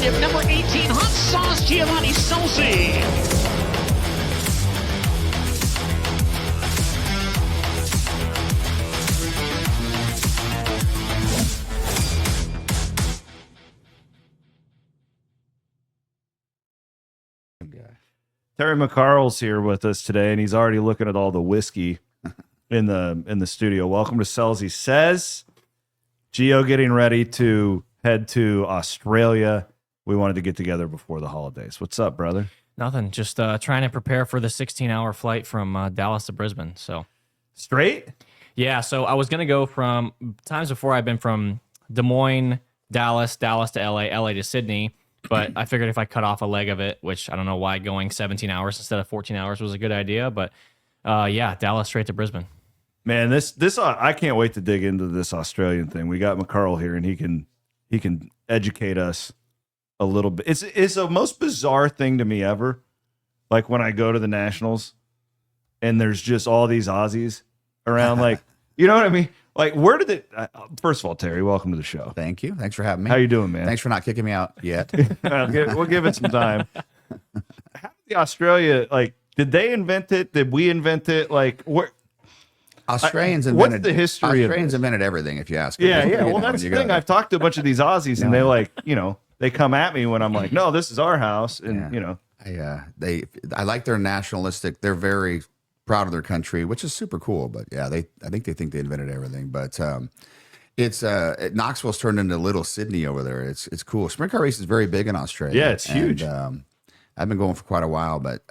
California, number 18, Hot Sauce Giovanni Scelzi. Terry McCarl's here with us today, and he's already looking at all the whiskey in the studio. Welcome to Scelzi Says. Gio getting ready to head to Australia. We wanted to get together before the holidays. What's up, brother? Nothing. Just trying to prepare for the 16-hour flight from Dallas to Brisbane. So straight? Yeah. So I was gonna go from times before. I've been from Des Moines, Dallas to LA, LA to Sydney. But I figured if I cut off a leg of it, which I don't know why going 17 hours instead of 14 hours was a good idea. But yeah, Dallas straight to Brisbane. Man, this I can't wait to dig into this Australian thing. We got McCarl here, and he can educate us a little bit. It's the most bizarre thing to me ever. Like when I go to the Nationals, and there's just all these Aussies around. Like, you know what I mean? Like, where did it? First of all, Terry, welcome to the show. Thank you. Thanks for having me. How you doing, man? Thanks for not kicking me out yet. We'll give it some time. How did the Australia, like, did they invent it? Did we invent it? Like, where? Australians invented. What's the history? Australians invented everything. If you ask. Yeah, yeah. Well, that's the thing. I've talked to a bunch of these Aussies, and they like, they come at me when I'm like, no, this is our house, and I like their nationalistic. They're very proud of their country, which is super cool. But yeah, I think they invented everything. But it's Knoxville's turned into little Sydney over there. It's cool. Sprint car race is very big in Australia. Yeah, it's huge. And, I've been going for quite a while, but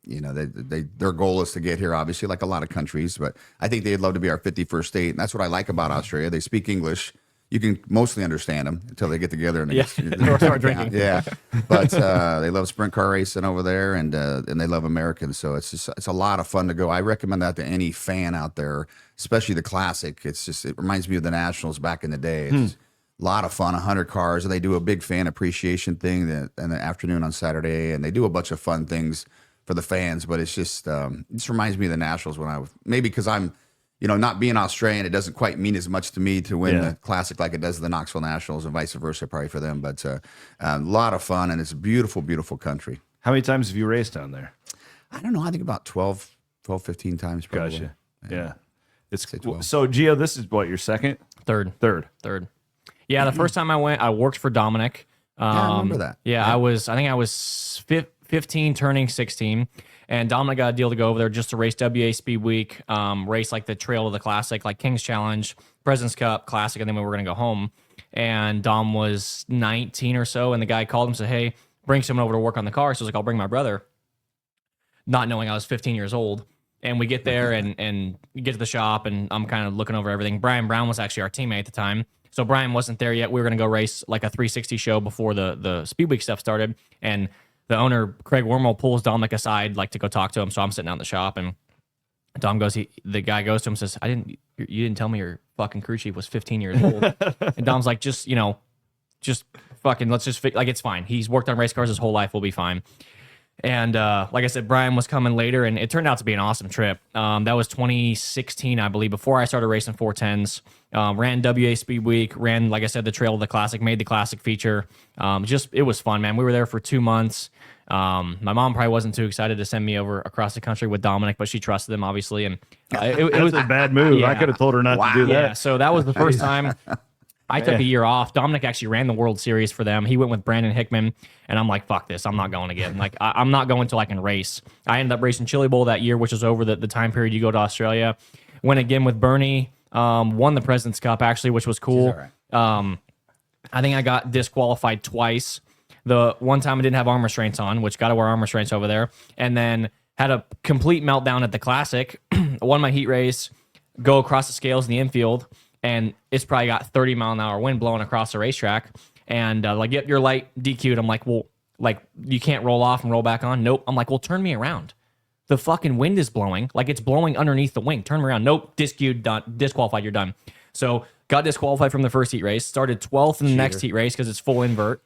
their goal is to get here, obviously, like a lot of countries. But I think they'd love to be our 51st state, and that's what I like about Australia. They speak English. You can mostly understand them until they get together and they start drinking. Yeah, but they love sprint car racing over there, and they love Americans. So it's a lot of fun to go. I recommend that to any fan out there, especially the classic. It reminds me of the Nationals back in the day. It's a lot of fun. 100 cars, and they do a big fan appreciation thing in the afternoon on Saturday, and they do a bunch of fun things for the fans. But it's just it reminds me of the Nationals maybe because I'm. Not being Australian, it doesn't quite mean as much to me to win the Classic like it does the Knoxville Nationals, and vice versa probably for them. But a lot of fun, and it's a beautiful, beautiful country. How many times have you raced down there? I don't know. I think about 12, 15 times probably. Gotcha. Yeah. It's cool. So, Gio, this is what, your second? Third. Yeah, the first time I went, I worked for Dominic. I remember that. Yeah, I think I was 15 turning 16. And Dominic got a deal to go over there just to race WA Speed Week, race like the Trail of the Classic, like King's Challenge, President's Cup, Classic, and then we were going to go home. And Dom was 19 or so, and the guy called him and said, hey, bring someone over to work on the car. So I was like, I'll bring my brother, not knowing I was 15 years old. And we get there and we get to the shop, and I'm kind of looking over everything. Brian Brown was actually our teammate at the time. So Brian wasn't there yet. We were going to go race like a 360 show before the Speed Week stuff started. And the owner, Craig Wormel, pulls Dominic aside, like to go talk to him. So I'm sitting out in the shop, and Dom goes. The guy goes to him and says, you didn't tell me your fucking crew chief was 15 years old." And Dom's like, just fucking, let's just like, it's fine. He's worked on race cars his whole life. We'll be fine. And like I said, Brian was coming later, and it turned out to be an awesome trip. That was 2016, I believe, before I started racing 410s. Ran WA Speed Week, ran, like I said, the Trail of the Classic, made the Classic feature. It was fun, man. We were there for 2 months. My mom probably wasn't too excited to send me over across the country with Dominic, but she trusted him, obviously. And it was a bad move. Yeah. I could have told her not to do that. Yeah, so that was the first time. I took a year off. Dominic actually ran the World Series for them. He went with Brandon Hickman, and I'm like, fuck this. I'm not going again. Like, I'm not going until I can race. I ended up racing Chili Bowl that year, which was over the time period you go to Australia. Went again with Bernie. Won the President's Cup, actually, which was cool. I think I got disqualified twice. The one time I didn't have arm restraints on, which got to wear arm restraints over there, and then had a complete meltdown at the Classic. Won my heat race, go across the scales in the infield, and it's probably got 30-mile-an-hour wind blowing across the racetrack. And like, yep, you're light DQ'd. I'm like, well, like, you can't roll off and roll back on? Nope. I'm like, well, turn me around. The fucking wind is blowing. Like, it's blowing underneath the wing. Turn me around. Nope. DQ'd, done. Disqualified. You're done. So got disqualified from the first heat race. Started 12th in the next heat race because it's full invert.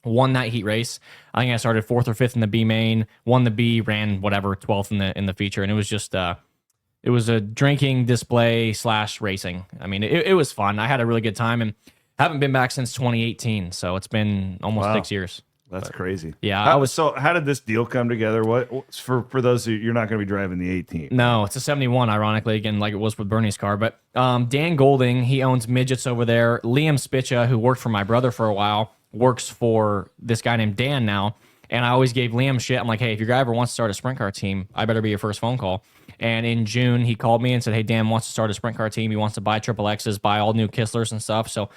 Won that heat race. I think I started 4th or 5th in the B main. Won the B. Ran whatever 12th in the feature. And it was just it was a drinking display / racing. I mean, it was fun. I had a really good time. And Haven't been back since 2018, so it's been almost 6 years. That's crazy. Yeah, So how did this deal come together? What for those who you're not going to be driving the 18? No, it's a 71, ironically, again, like it was with Bernie's car. But Dan Golding, he owns midgets over there. Liam Spitcha, who worked for my brother for a while, works for this guy named Dan now. And I always gave Liam shit. I'm like, hey, if your guy ever wants to start a sprint car team, I better be your first phone call. And in June, he called me and said, hey, Dan wants to start a sprint car team. He wants to buy Triple X's, buy all new Kisslers and stuff. So,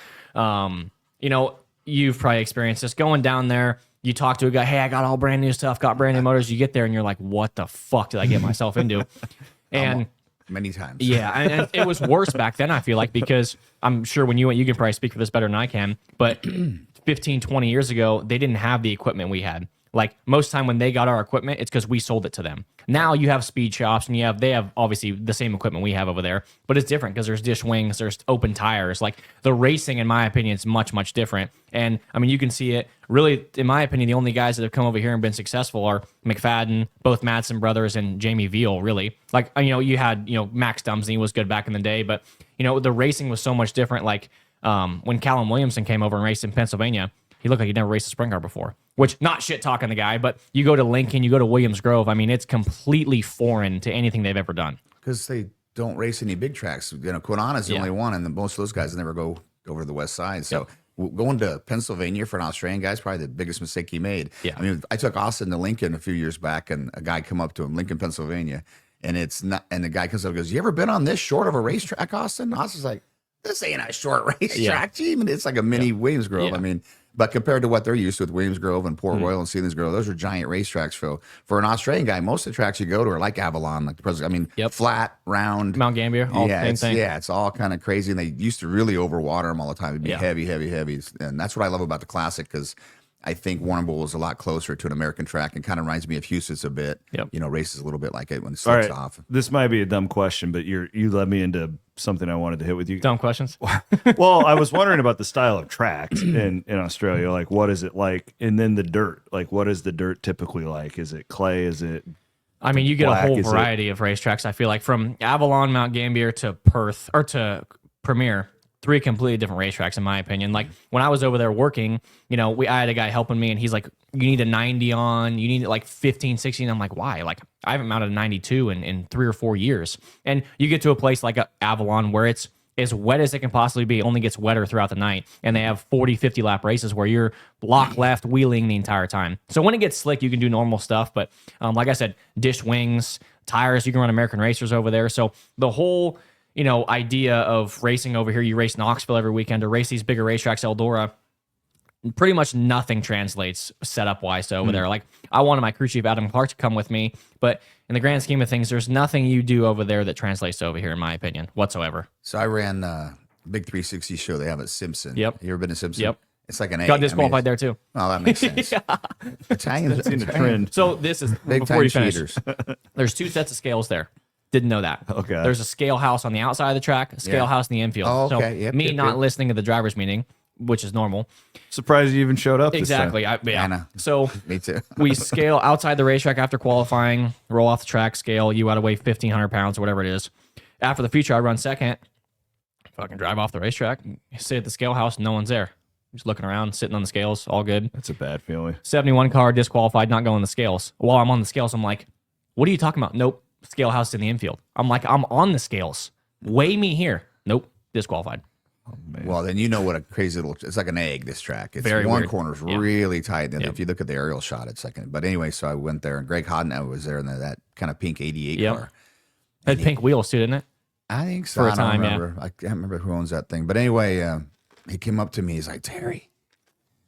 you've probably experienced this. Going down there, you talk to a guy, hey, I got all brand new stuff, got brand new motors. You get there and you're like, what the fuck did I get myself into? And many times. yeah, and it was worse back then, I feel like, because I'm sure when you went, you can probably speak for this better than I can, but 15, 20 years ago, they didn't have the equipment we had. Like most time when they got our equipment, it's because we sold it to them. Now you have speed shops and they have obviously the same equipment we have over there, but it's different because there's dish wings, there's open tires. Like the racing, in my opinion, is much, much different. And I mean, you can see it really, in my opinion, the only guys that have come over here and been successful are McFadden, both Madsen brothers, and Jamie Veal, really. Like, you had, Max Dumsney was good back in the day, but, the racing was so much different. Like when Callum Williamson came over and raced in Pennsylvania, he looked like he'd never raced a sprint car before, which not shit talking the guy, but you go to Lincoln, you go to Williams Grove. I mean, it's completely foreign to anything they've ever done. Because they don't race any big tracks. Quinana's the only one, and most of those guys never go over to the west side. So going to Pennsylvania for an Australian guy is probably the biggest mistake he made. Yeah. I mean, I took Austin to Lincoln a few years back, and a guy come up to him, Lincoln, Pennsylvania, and the guy comes up and goes, you ever been on this short of a racetrack, Austin? Austin's like, this ain't a short racetrack. Gee, I mean, it's like a mini Williams Grove. Yeah. I mean, but compared to what they're used to with Williams Grove and Port Royal and Sealands Grove, those are giant racetracks. For an Australian guy, most of the tracks you go to are like Avalon, like the president. I mean, flat, round. Mount Gambier, all the same thing. Yeah, it's all kind of crazy. And they used to really overwater them all the time. It'd be heavy, heavy, heavy. And that's what I love about the Classic, because I think Warrnambool is a lot closer to an American track and kind of reminds me of Houston's a bit. Yep. Races a little bit like it when it slips off. This might be a dumb question, but you led me into something I wanted to hit with you. Dumb questions? Well, I was wondering about the style of tracks in Australia. Like, what is it like? And then the dirt. Like, what is the dirt typically like? Is it clay? Is it I mean, you get a whole variety of racetracks, I feel like, from Avalon, Mount Gambier to Perth, or to Premier. 3 completely different racetracks, in my opinion. Like when I was over there working, I had a guy helping me, and he's like, you need a 90 on, you need like 15, 16. I'm like, why? Like I haven't mounted a 92 in 3 or 4 years. And you get to a place like Avalon where it's as wet as it can possibly be, only gets wetter throughout the night. And they have 40, 50 lap races where you're block left wheeling the entire time. So when it gets slick, you can do normal stuff. But like I said, dish wings, tires, you can run American racers over there. So the whole idea of racing over here, you race Knoxville every weekend or race these bigger racetracks, Eldora, pretty much nothing translates setup wise to over there. Like I wanted my crew chief Adam Clark to come with me, but in the grand scheme of things, there's nothing you do over there that translates to over here, in my opinion, whatsoever. So I ran big 360 show they have at Simpson. Yep. You ever been to Simpson? Yep. It's like an egg. Got disqualified there too. Oh, that makes sense. Italians in the trend? So this is big before time you finish. cheaters. There's 2 sets of scales there. Didn't know that. Okay. There's a scale house on the outside of the track, a scale house in the infield. Oh, okay. So Yep, me yep, not yep. listening to the driver's meeting, which is normal. Surprised you even showed up. Exactly. This time. Yeah. I know. So Me too. we scale outside the racetrack after qualifying, roll off the track, scale. You got to weigh 1,500 pounds or whatever it is. After the feature, I run second. Fucking drive off the racetrack, sit at the scale house, no one's there. Just looking around, sitting on the scales, all good. That's a bad feeling. 71 car, disqualified, not going the scales. While I'm on the scales, I'm like, what are you talking about? Nope, scale house in the infield. I'm like, I'm on the scales. Weigh me here. Nope, disqualified. Oh, man. Well, then you know what a crazy little. It's like an egg. This track. It's Very one weird. corner's really tight. And if you look at the aerial shot, it's second. But anyway, so I went there, and Greg Hodnett was there in that kind of pink '88 car. Had pink wheels too, didn't it? I think so. For a I don't time, remember. I can't remember who owns that thing. But anyway, he came up to me. He's like, Terry,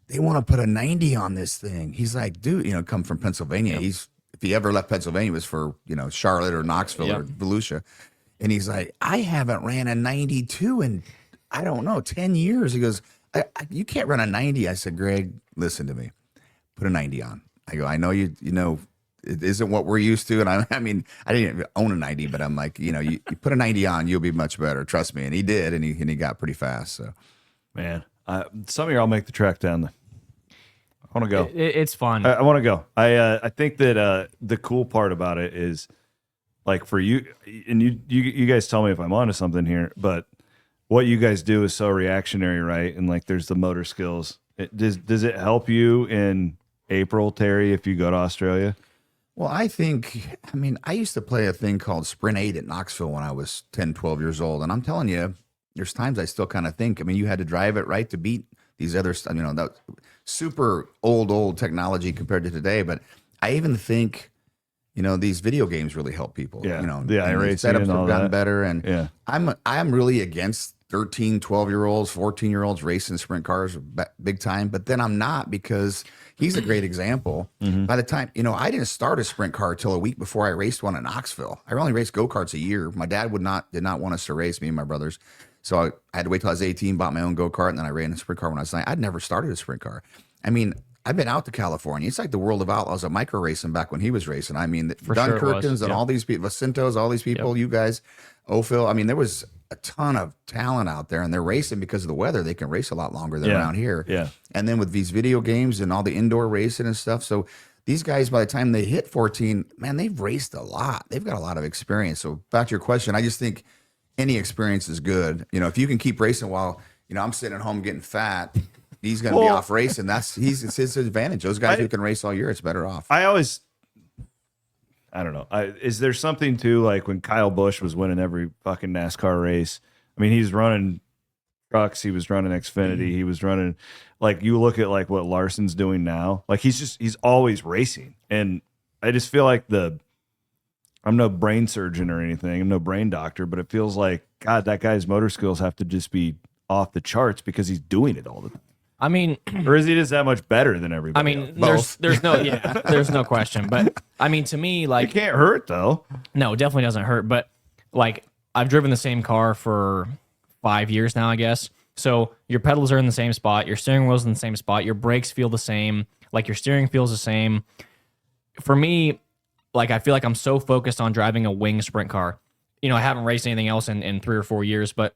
they want to put a 90 on this thing. He's like, dude, come from Pennsylvania. If he ever left Pennsylvania, it was for Charlotte or Knoxville or Volusia. And he's like, I haven't ran a 92 in, I don't know, 10 years. He goes, you can't run a 90. I said, Greg, listen to me. Put a 90 on. I go, I know you know, it isn't what we're used to. And I mean, I didn't own a 90, but I'm like, you put a 90 on, you'll be much better. Trust me. And he did. And he got pretty fast. So, Man, some year I'll make the track down there. I want to go. It's fun. I want to go. I think that the cool part about it is, like, for you, and you guys tell me if I'm onto something here, but what you guys do is so reactionary, right? And like there's the motor skills. Does it help you in April, Terry, if you go to Australia? Well, I mean, I used to play a thing called Sprint 8 at Knoxville when I was 10, 12 years old. And I'm telling you, there's times I still kind of think, I mean, you had to drive it right to beat these other, that super old technology compared to today. But I even think, these video games really help people. Yeah. The iRacing setups and all have gotten that. better. And Yeah. I'm really against 13, 12-year-olds, 14-year-olds racing sprint cars big time. But then I'm not, because he's a great example. By the time, I didn't start a sprint car till a week before I raced one at Knoxville. I only raced go-karts a year. My dad did not want us to race, me and my brothers. So I had to wait till I was 18, bought my own go-kart, and then I ran a sprint car when I was 9. I'd never started a sprint car. I mean, I've been out to California. It's like the world of outlaws of micro racing back when he was racing. I mean, Dunkirkens and all these people, Vacintos, all these people, you guys, Ophil. I mean, there was a ton of talent out there, and they're racing because of the weather. They can race a lot longer than around here. Yeah. And then with these video games and all the indoor racing and stuff. So these guys, by the time they hit 14, man, they've raced a lot. They've got a lot of experience. So back to your question, I just think any experience is good. If you can keep racing while, I'm sitting at home getting fat, he's going to be off racing. It's his advantage. Those guys who can race all year, it's better off. I don't know. Is there something to like when Kyle Busch was winning every fucking NASCAR race? I mean, he's running trucks. He was running Xfinity. He was running, like, you look at like what Larson's doing now. Like he's always racing. And I just feel like I'm no brain surgeon or anything. I'm no brain doctor, but it feels like, God, that guy's motor skills have to just be off the charts because he's doing it all the time. I mean, or is he just that much better than everybody? I mean, there's no question. But I mean, to me, like, it can't hurt though. No, it definitely doesn't hurt. But like, I've driven the same car for 5 years now, I guess. So your pedals are in the same spot, your steering wheel's in the same spot, your brakes feel the same, like your steering feels the same. For me, like, I feel like I'm so focused on driving a wing sprint car. I haven't raced anything else in 3 or 4 years, but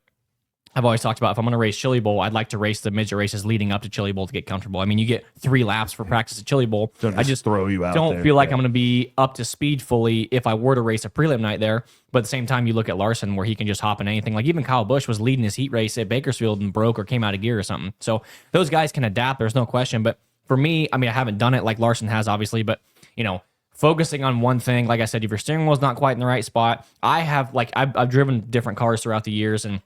I've always talked about if I'm going to race Chili Bowl, I'd like to race the midget races leading up to Chili Bowl to get comfortable. I mean, you get 3 laps for practice at Chili Bowl. I just throw you out. Don't feel like I'm going to be up to speed fully if I were to race a prelim night there. But at the same time, you look at Larson where he can just hop in anything. Like even Kyle Busch was leading his heat race at Bakersfield and broke or came out of gear or something. So those guys can adapt. There's no question. But for me, I mean, I haven't done it like Larson has, obviously, but focusing on one thing, like I said, if your steering wheel's not quite in the right spot, I've driven different cars throughout the years and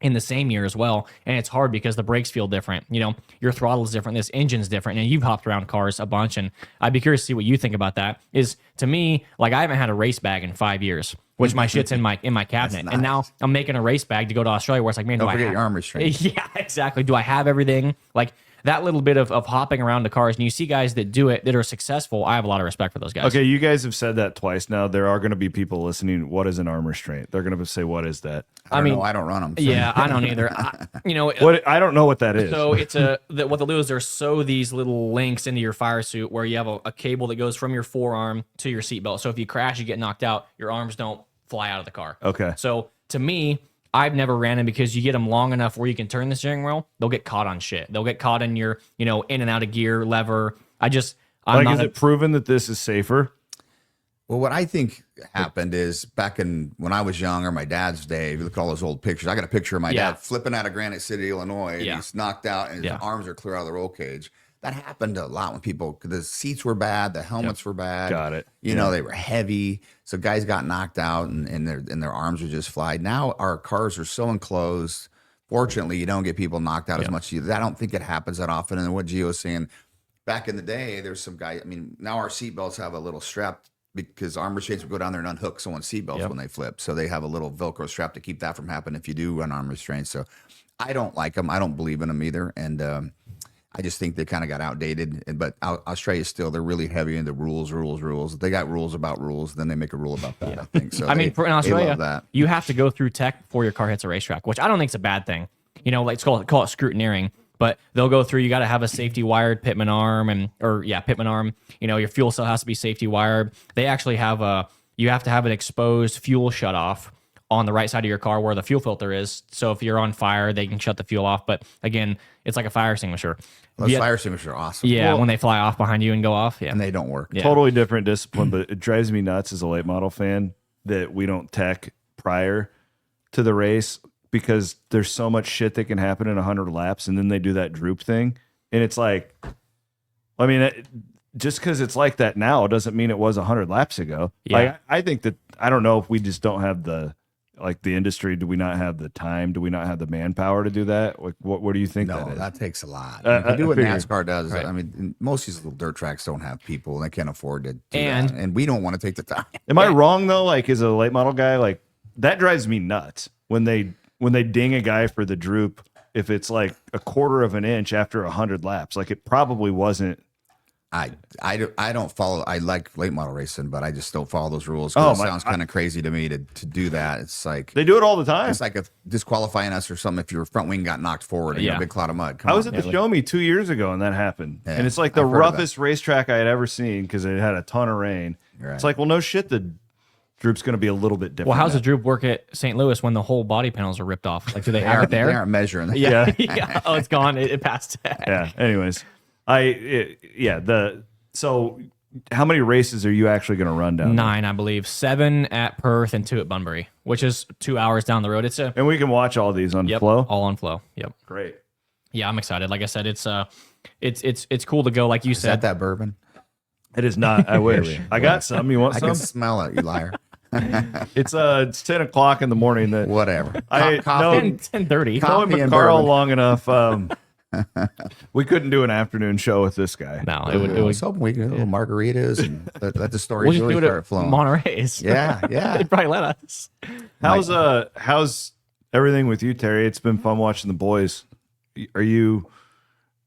in the same year as well, and it's hard because the brakes feel different. Your throttle is different, this engine's different, and you've hopped around cars a bunch, and I'd be curious to see what you think about that. Is to me, like, I haven't had a race bag in 5 years, which my shit's in my cabinet, and now I'm making a race bag to go to Australia, where it's like, man, don't forget your arm restraint. Yeah, exactly. Do I have everything? Like, that little bit of hopping around the cars, and you see guys that do it that are successful. I have a lot of respect for those guys. Okay, you guys have said that twice now. There are going to be people listening. What is an arm restraint? They're going to say, "What is that?" I mean, I don't run them. So. Yeah, I don't either. I don't know what that is. So it's what they'll do is they'll sew these little links into your fire suit where you have a cable that goes from your forearm to your seatbelt. So if you crash, you get knocked out, your arms don't fly out of the car. Okay. So to me, I've never ran them because you get them long enough where you can turn the steering wheel, they'll get caught on shit. They'll get caught in your, in and out of gear lever. Is it proven that this is safer? Well, what I think happened is back when I was young, or my dad's day, if you look at all those old pictures, I got a picture of my dad flipping out of Granite City, Illinois, and he's knocked out and his arms are clear out of the roll cage. That happened a lot when the seats were bad, the helmets were bad. Got it. They were heavy. So guys got knocked out and their arms were just fried. Now our cars are so enclosed. Fortunately, you don't get people knocked out as much. I don't think it happens that often. And what Gio's saying, back in the day, there's some guy, now our seatbelts have a little strap because arm restraints would go down there and unhook someone's seatbelts when they flip. So they have a little Velcro strap to keep that from happening if you do run arm restraints. So I don't like them. I don't believe in them either. And, I just think they kind of got outdated, but Australia still, they're really heavy into rules. They got rules about rules, then they make a rule about that, I think. So in Australia, love that. You have to go through tech before your car hits a racetrack, which I don't think is a bad thing. Let's call it scrutineering, but they'll go through, you got to have a safety wired pitman arm pitman arm. Your fuel cell has to be safety wired. They actually have you have to have an exposed fuel shut off on the right side of your car where the fuel filter is. So if you're on fire, they can shut the fuel off. But again, it's like a fire extinguisher. Those fire extinguishers are awesome. Yeah, when they fly off behind you and go off. Yeah. And they don't work. Yeah. Totally different discipline, but it drives me nuts as a late model fan that we don't tech prior to the race because there's so much shit that can happen in 100 laps, and then they do that droop thing, and it's like, I mean, just because it's like that now doesn't mean it was 100 laps ago. Yeah. Like, I think that, I don't know if we just don't have the industry. Do we not have the time? Do we not have the manpower to do that? Like, what do you think No, that is? that takes a lot. If you do what figured. NASCAR does, Right. I mean, most of these little dirt tracks don't have people, and they can't afford to do And- that. And we don't want to take the time. Am I wrong though? Like, as a late model guy, like that drives me nuts when they ding a guy for the droop if it's like a quarter of an inch after 100 laps. Like, it probably wasn't. I don't follow. I like late model racing, but I just don't follow those rules. Oh, It sounds kind of crazy to me to do that. It's like They do it all the time. it's like disqualifying us or something if your front wing got knocked forward in a Yeah. big cloud of mud. Come I was on. at the Show Me 2 years ago and that happened. Yeah, And it's like the I've heard of roughest racetrack I had ever seen because it had a ton of rain. Right. It's like, well, no shit, the droop's going to be a little bit different. Well, how's now. the droop work at St. Louis when the whole body panels are ripped off? Like, do they They have it aren't, they there? aren't measuring that. Yeah. Yeah. Oh, it's gone. It passed. Yeah. Anyways, so how many races are you actually going to run down? 9, I believe. 7 at Perth and 2 at Bunbury, which is 2 hours down the road. It's And we can watch all these on yep, Flow. all on Flow. Yep. Great. Yeah, I'm excited. Like I said, it's cool to go. Like you Is said, that bourbon? It is not. I wish. I got some. You want I some? can smell it, you liar. It's 10 o'clock in the morning. That Whatever. I Coffee. 10:30. knowing Coffee and McCarl bourbon. long enough. We couldn't do an afternoon show with this guy. No, I it would. was hoping we could do little margaritas and let the stories We'll just really do it start at flowing. Monterey's. Yeah, yeah. They'd probably let us. How's everything with you, Terry? It's been fun watching the boys. Are you?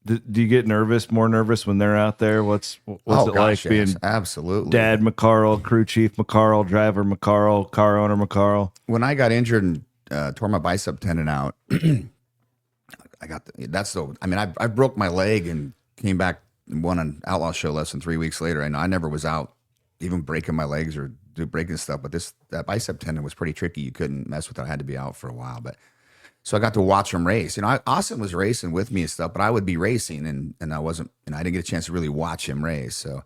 Do you get more nervous when they're out there? What's it like yes, being absolutely. Dad McCarl, crew chief McCarl, driver McCarl, car owner McCarl? When I got injured and tore my bicep tendon out, I broke my leg and came back and won an outlaw show less than 3 weeks later. I never was out even breaking my legs or breaking stuff, but that bicep tendon was pretty tricky. You couldn't mess with it. I had to be out for a while, but so I got to watch him race. Austin was racing with me and stuff, but I would be racing and I wasn't, and I didn't get a chance to really watch him race. So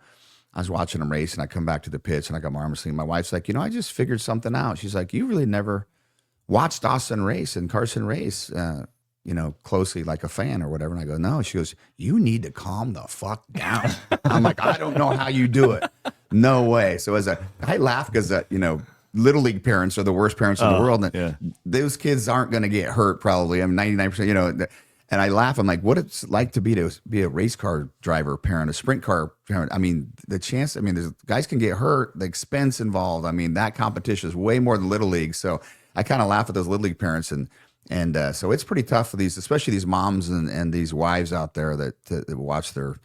I was watching him race and I come back to the pits and I got my arm sleeve. My wife's like, I just figured something out. She's like, you really never watched Austin race and Carson race, closely like a fan or whatever. And I go, no. She goes, you need to calm the fuck down. I'm like, I don't know how you do it. No way. So I laugh because, little league parents are the worst parents in the world. And yeah. those kids aren't going to get hurt probably. I mean, 99%, and I laugh. I'm like, what it's like to be a race car driver parent, a sprint car parent. I mean, there's guys can get hurt, the expense involved. I mean, that competition is way more than little league. So I kind of laugh at those little league parents and so it's pretty tough for these, especially these moms and these wives out there that watch their,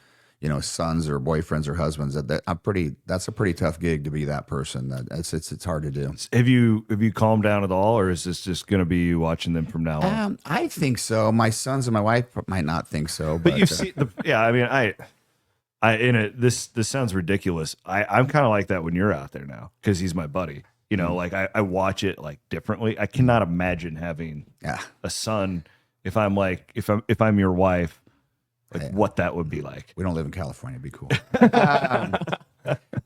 sons or boyfriends or husbands. That's a pretty tough gig to be that person. It's hard to do. Have you calmed down at all, or is this just going to be you watching them from now on? I think so. My sons and my wife might not think so, But you see, I mean, this sounds ridiculous. I'm kind of like that when you're out there now because he's my buddy. Like I watch it like differently. I cannot imagine having a son if I'm your wife, like what that would be like. We don't live in California. It'd be cool.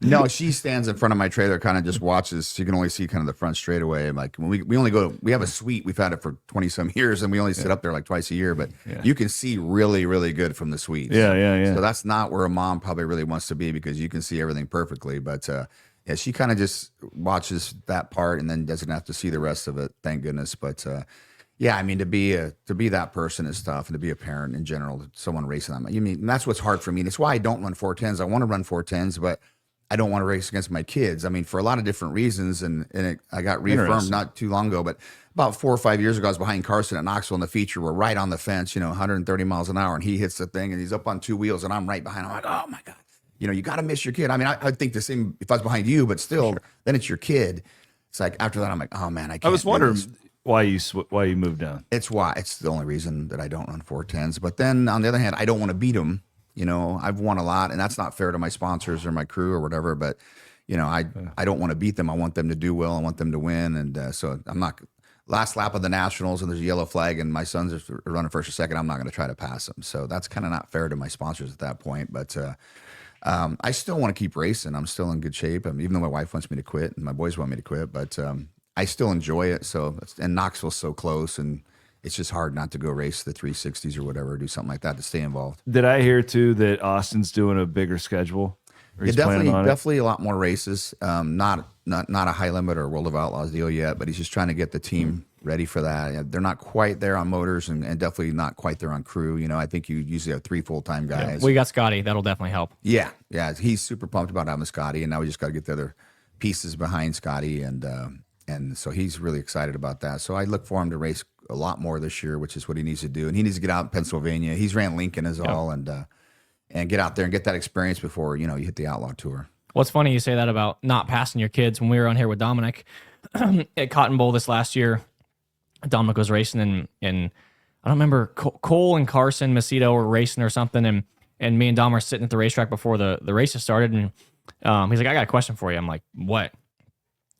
No, she stands in front of my trailer, kind of just watches. She can only see kind of the front straightaway. And like when we only go, we have a suite. We've had it for 20 some years, and we only sit up there like twice a year. But you can see really, really good from the suites. Yeah. So that's not where a mom probably really wants to be because you can see everything perfectly. But she kind of just watches that part and then doesn't have to see the rest of it. Thank goodness. But I mean, to be that person is tough, and to be a parent in general, someone racing that. And that's what's hard for me. And it's why I don't run 410s. I want to run 410s, but I don't want to race against my kids. I mean, for a lot of different reasons. I got reaffirmed not too long ago, but about 4 or 5 years ago, I was behind Carson at Knoxville in the feature. We're right on the fence, 130 miles an hour, and he hits the thing, and he's up on 2 wheels, and I'm right behind. I'm like, oh my God. You got to miss your kid. I mean, I think the same if I was behind you, but still, then it's your kid. It's like after that, I'm like, oh man, I can't. I was wondering why you moved down. It's the only reason that I don't run 410s. But then on the other hand, I don't want to beat them. I've won a lot, and that's not fair to my sponsors or my crew or whatever. But I don't want to beat them. I want them to do well. I want them to win. And so I'm not. Last lap of the Nationals, and there's a yellow flag, and my sons are running first or second. I'm not going to try to pass them. So that's kind of not fair to my sponsors at that point. But I still want to keep racing. I'm still in good shape. Even though my wife wants me to quit and my boys want me to quit, but I still enjoy it. So, and Knoxville's so close, and it's just hard not to go race the 360s or whatever, do something like that to stay involved. Did I hear too that Austin's doing a bigger schedule? Or he's planning on it? Definitely a lot more races. Not a high limit or World of Outlaws deal yet, but he's just trying to get the team ready for that. They're not quite there on motors, and definitely not quite there on crew. You know, I think you usually have 3 full-time guys. We got Scotty. That'll definitely help. Yeah. He's super pumped about having Scotty, and now we just got to get the other pieces behind Scotty, and so he's really excited about that. So I look for him to race a lot more this year, which is what he needs to do, and he needs to get out in Pennsylvania. He's ran Lincoln as all, and get out there and get that experience before you hit the Outlaw Tour. Well, it's funny you say that about not passing your kids. When we were on here with Dominic at Cotton Bowl this last year, Dominic was racing, and I don't remember, Cole and Carson Macedo were racing or something, and me and Dom are sitting at the racetrack before the races started, and he's like, I got a question for you. I'm like, what?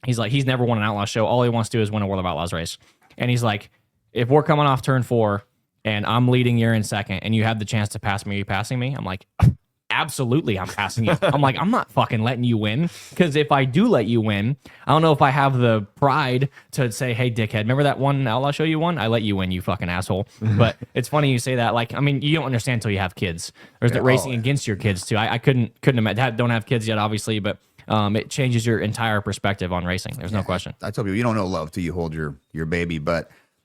He's like, he's never won an Outlaw show. All he wants to do is win a World of Outlaws race. And he's like, if we're coming off turn 4 and I'm leading, you're in second, and you have the chance to pass me, are you passing me? I'm like, absolutely, I'm passing you. I'm like, I'm not fucking letting you win, because if I do let you win, I don't know if I have the pride to say, hey, dickhead, remember that one Outlaw show you won? I let you win, you fucking asshole. But it's funny you say that. Like, I mean, you don't understand until you have kids. There's racing against your kids too. I couldn't imagine. Don't have kids yet, obviously, but it changes your entire perspective on racing. There's no question. I tell people, you don't know love till you hold your baby,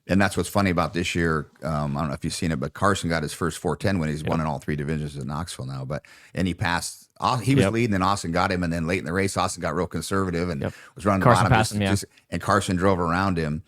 and that's what's funny about this year. I don't know if you've seen it, but Carson got his first 410 win. He's won in all 3 divisions in Knoxville now. And he passed. He was leading, and Austin got him. And then late in the race, Austin got real conservative and was running Carson the bottom. passed him, And Carson drove around him.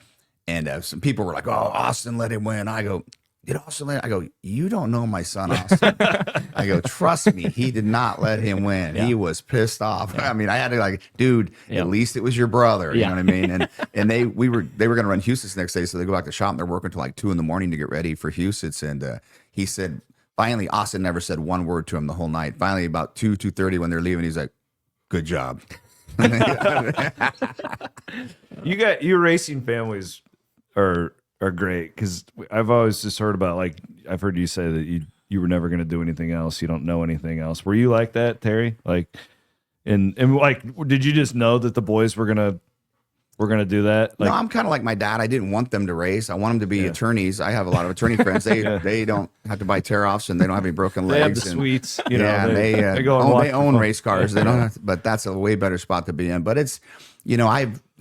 And some people were like, "Oh, Austin let him win." I go, "Did Austin let?" I go, "You don't know my son, Austin." I go, "Trust me, he did not let him win. He was pissed off." I mean, I had to dude, at least it was your brother. You know what I mean? And they were going to run Houston's next day, so they go back to the shop and they're working till like 2 a.m. to get ready for Houston's. And he said, finally, Austin never said one word to him the whole night. Finally, about 2:30 when they're leaving, he's like, "Good job." Your racing families are great, because I've always just heard about, like, I've heard you say that you were never going to do anything else. You don't know anything else. Were you like that, Terry? Like, and like, did you just know that the boys were gonna do that? Like, no, I'm kind of like my dad. I didn't want them to race. I want them to be attorneys. I have a lot of attorney friends. They don't have to buy tear-offs, and they don't have any broken legs. they have the suites. You know, they own race cars. They don't have to, but that's a way better spot to be in. But it's,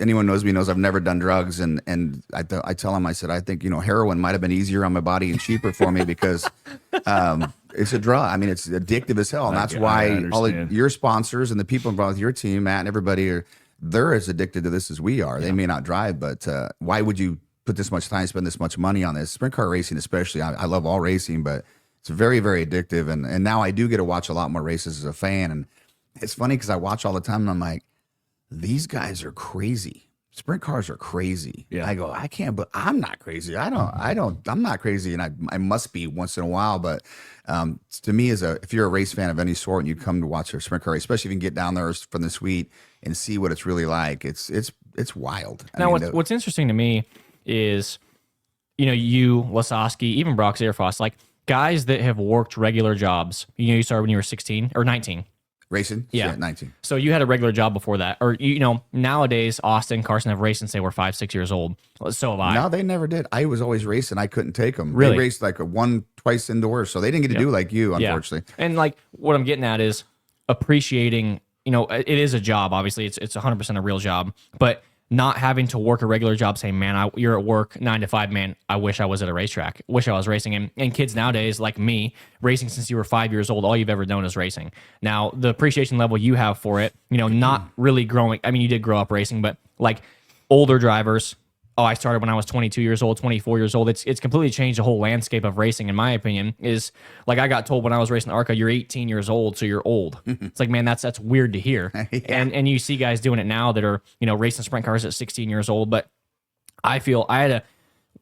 anyone knows me knows I've never done drugs, and I tell them, I said, I think heroin might have been easier on my body and cheaper for me because it's a drug. I mean, it's addictive as hell, and that's why all of your sponsors and the people involved with your team, Matt, and everybody they're as addicted to this as we are. They may not drive, but why would you put this much time, spend this much money on this? Sprint car racing, especially. I love all racing, but it's very, very addictive. And now I do get to watch a lot more races as a fan, and it's funny because I watch all the time, and I'm like, these guys are crazy. Sprint cars are crazy. Yeah. I go, I can't, but I'm not crazy. I'm not crazy. And I must be once in a while. But to me, if you're a race fan of any sort and you come to watch a sprint car race, especially if you can get down there from the suite and see what it's really like, it's wild. Now, what's interesting to me is, you, Lasowski, even Brock Zierfoss, like guys that have worked regular jobs. You started when you were 16 or 19. Racing? Yeah. 19. So you had a regular job before that. Or, nowadays, Austin, Carson have raced since they were 5-6 years old. So have I. No, they never did. I was always racing. I couldn't take them. Really? They raced like twice indoors, so they didn't get to do like you, unfortunately. Yeah. And like what I'm getting at is appreciating, it is a job. Obviously, it's 100% a real job. But not having to work a regular job saying, man, you're at work 9 to 5, man, I wish I was at a racetrack. Wish I was racing. And kids nowadays, like me, racing since you were 5 years old, all you've ever known is racing. Now, the appreciation level you have for it, not really growing. I mean, you did grow up racing, but like older drivers, I started when I was 22 years old, 24 years old. It's completely changed the whole landscape of racing, in my opinion. Is like I got told when I was racing ARCA, you're 18 years old, so you're old. It's like, man, that's weird to hear. And you see guys doing it now that are, racing sprint cars at 16 years old. But I feel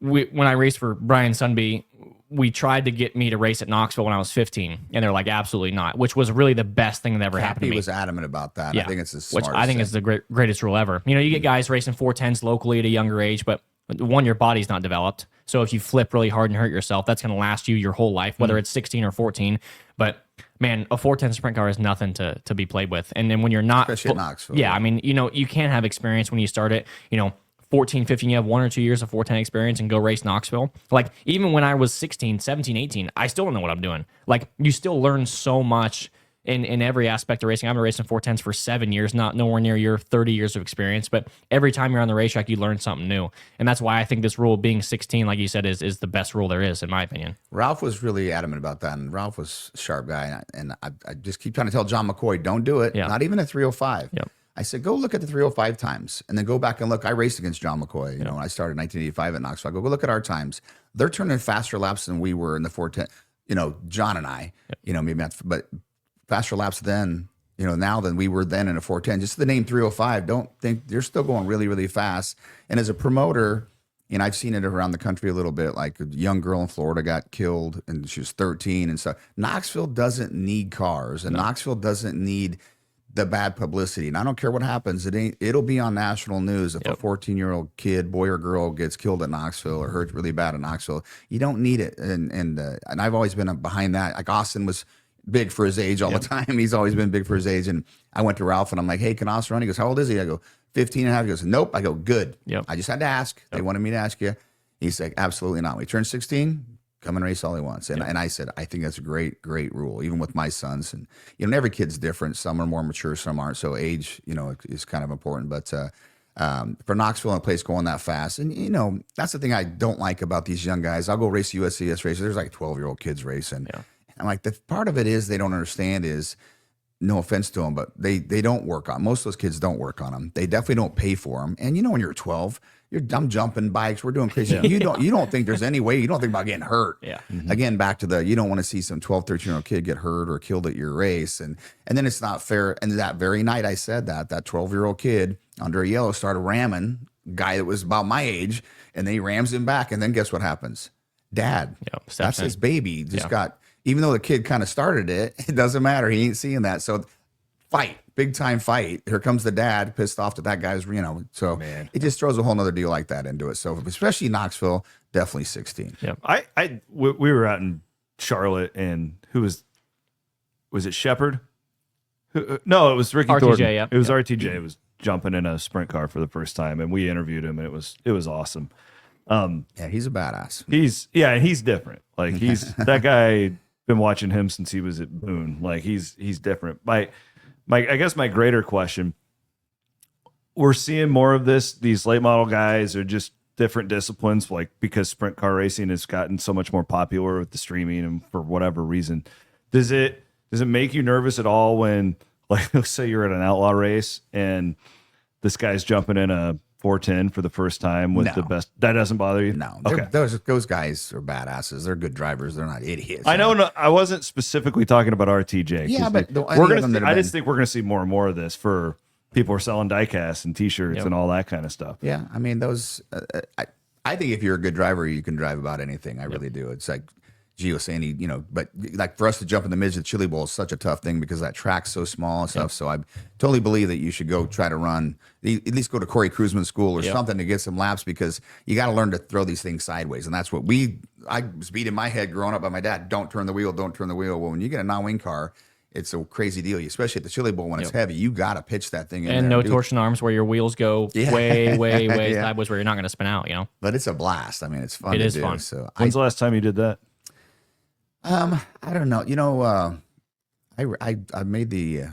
when I raced for Brian Sunby, we tried to get me to race at Knoxville when I was 15, and they're like, absolutely not, which was really the best thing that ever happened to me. He was adamant about that. Yeah. I think it's the smartest Which I think is the greatest rule ever. You get guys racing 410s locally at a younger age, but one, your body's not developed. So if you flip really hard and hurt yourself, that's going to last you your whole life, whether it's 16 or 14. But man, a 410 sprint car is nothing to be played with. And then when you're not, especially at Knoxville. Yeah, I mean, you can't have experience when you start it, 14, 15, you have 1 or 2 years of 410 experience and go race Knoxville. Like, even when I was 16, 17, 18, I still don't know what I'm doing. Like, you still learn so much in every aspect of racing. I've been racing 410s for 7 years, not nowhere near your 30 years of experience, but every time you're on the racetrack, you learn something new. And that's why I think this rule being 16, like you said, is the best rule there is, in my opinion. Ralph was really adamant about that, and Ralph was a sharp guy. And I just keep trying to tell John McCoy, don't do it. Yeah. Not even a 305. Yep. I said, go look at the 305 times, and then go back and look. I raced against John McCoy. You know, when I started in 1985 at Knoxville. I go look at our times. They're turning faster laps than we were in the 410. You know, John and I. You know, maybe not, but faster laps then, you know, now than we were then in a 410. Just the name 305, don't think you're still going really, really fast. And as a promoter, and I've seen it around the country a little bit, like a young girl in Florida got killed and she was 13 and stuff. Knoxville doesn't need cars, and Knoxville doesn't need the bad publicity. And I don't care what happens, it'll be on national news if a 14-year-old kid, boy or girl, gets killed at Knoxville or hurt really bad at Knoxville. You don't need it. And I've always been behind that. Like Austin was big for his age all the time. He's always been big for his age. And I went to Ralph and I'm like, hey, can Austin run? He goes, how old is he? I go, 15 and a half. He goes, nope. I go, good. Yep. I just had to ask. They wanted me to ask you. He's like, absolutely not. When he turns 16, come and race all he wants. And I said, I think that's a great, great rule, even with my sons. And, you know, every kid's different. Some are more mature, some aren't. So age, you know, is kind of important. But for Knoxville and a place going that fast, and, you know, that's the thing I don't like about these young guys. I'll go race USCS races. There's like 12-year-old kids racing. Yeah. I'm like, the part of it is they don't understand is, no offense to them, but they don't work on, most of those kids don't work on them. They definitely don't pay for them. And you know, when you're 12, I'm jumping bikes, we're doing crazy. You don't think there's any way, you don't think about getting hurt. Yeah. Again, back to you don't want to see some 12, 13-year-old kid get hurt or killed at your race. And then it's not fair. And that very night I said that 12-year-old kid under a yellow started ramming a guy that was about my age, and then he rams him back. And then guess what happens? Dad, that's his baby, just got, even though the kid kind of started it, it doesn't matter. He ain't seeing that. So fight, big time fight. Here comes the dad, pissed off that guy's, you know, so it just throws a whole nother deal like that into it. So especially Knoxville, definitely 16. Yeah. We were out in Charlotte, and who was it Shepard? No, it was Ricky RTJ, Thornton. yeah. It was RTJ. It was jumping in a sprint car for the first time, and we interviewed him, and it was awesome. Yeah, he's a badass. He's different. Like he's that guy. Been watching him since he was at Boone. Like he's different. I guess my greater question, we're seeing more of this. These late model guys are just different disciplines, like because sprint car racing has gotten so much more popular with the streaming and for whatever reason. Does it make you nervous at all when, like, let's say you're at an outlaw race and this guy's jumping in a 410 for the first time with the best? That doesn't bother you? No. Okay. Those guys are badasses. They're good drivers. They're not idiots. I know. No, I wasn't specifically talking about RTJ. Yeah, but I just think we're going to see more and more of this for people who are selling diecasts and T-shirts and all that kind of stuff. Yeah, I mean, those. I think if you're a good driver, you can drive about anything. I really do. It's like Gio saying, you know, but like for us to jump in the midget Chili Bowl is such a tough thing because that track's so small and stuff. So I totally believe that you should go try to run, at least go to Corey Cruzman's school or something to get some laps, because you got to learn to throw these things sideways. And that's what I was beat in my head growing up by my dad. Don't turn the wheel. Don't turn the wheel. Well, when you get a non-wing car, it's a crazy deal, especially at the Chili Bowl when it's heavy. You got to pitch that thing in and there. No torsion arms where your wheels go way sideways where you're not going to spin out, you know? But it's a blast. I mean, it's fun to do. It is fun. So when's the last time you did that? I don't know. You know, I made the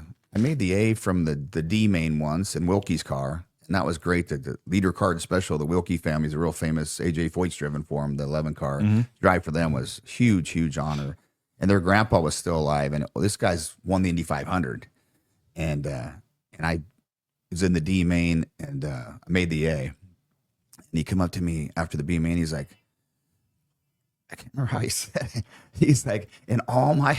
A from the D main once in Wilkie's car, and that was great. The leader card special, the Wilkie family is a real famous. AJ Foyt's driven for him. The 11 car drive for them was huge honor, and their grandpa was still alive. And this guy's won the Indy 500, and I was in the D main, and I made the A, and he come up to me after the B main. He's like, I can't remember how he said it. He's like, in all my,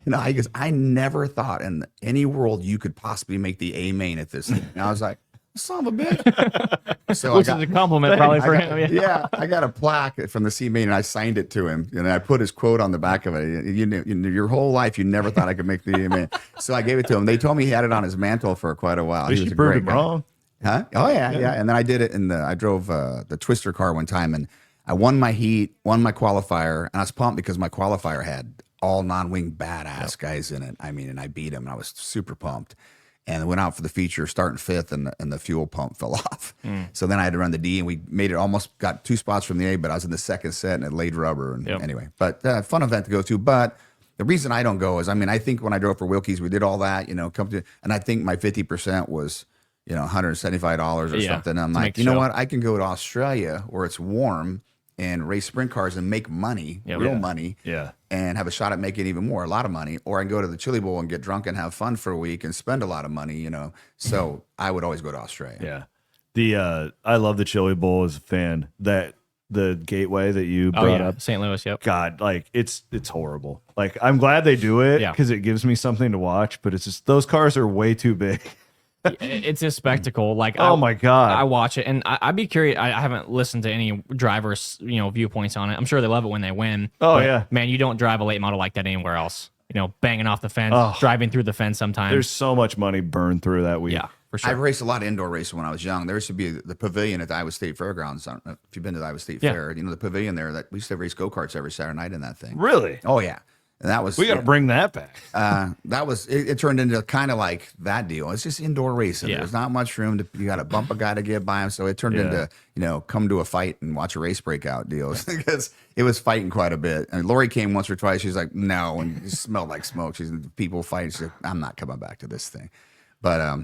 he goes, I never thought in any world you could possibly make the A main at this thing. And I was like, son of a bitch. So which is a compliment probably for him. Yeah, I got a plaque from the C main and I signed it to him. And I put his quote on the back of it. Your whole life, you never thought I could make the A main. So I gave it to him. They told me he had it on his mantle for quite a while. He was a great guy. Wrong. Huh? Oh, yeah. And then I did it I drove the Twister car one time, and I won my heat, won my qualifier, and I was pumped because my qualifier had all non-wing badass guys in it. I mean, and I beat him, and I was super pumped. and went out for the feature, starting fifth, and the fuel pump fell off. So then I had to run the D, and we made it almost got 2 spots from the A, but I was in the second set and it laid rubber. And anyway, but fun event to go to. But the reason I don't go is, I mean, I think when I drove for Wilkie's, we did all that, you know, and I think my 50% was, you know, $175 or something. And I'm like, you know what? I can go to Australia where it's warm and race sprint cars and make money, real money, and have a shot at making even more, a lot of money. Or I can go to the Chili Bowl and get drunk and have fun for a week and spend a lot of money, you know. So I would always go to Australia. Yeah. I love the Chili Bowl as a fan. That the gateway that you brought up, St. Louis. God, like it's horrible. Like I'm glad they do it because it gives me something to watch, but it's just those cars are way too big. It's a spectacle. Like, oh my God, I watch it, and I'd be curious. I haven't listened to any drivers, you know, viewpoints on it. I'm sure they love it when they win. Man, you don't drive a late model like that anywhere else. You know, banging off the fence, driving through the fence sometimes. There's so much money burned through that week. Yeah, for sure. I raced a lot of indoor racing when I was young. There used to be the pavilion at the Iowa State Fairgrounds. I don't know if you've been to the Iowa State Fair. You know, the pavilion there, that we used to race go-karts every Saturday night in that thing. Really? Oh, yeah. And that was, we got to bring that back. That was, it turned into kind of like that deal. It's just indoor racing. There's not much room to, you got to bump a guy to get by him. So it turned into, you know, come to a fight and watch a race breakout deals because it was fighting quite a bit. And Lori came once or twice. She's like, no, and it smelled like smoke. She's people fighting. She's like, I'm not coming back to this thing. But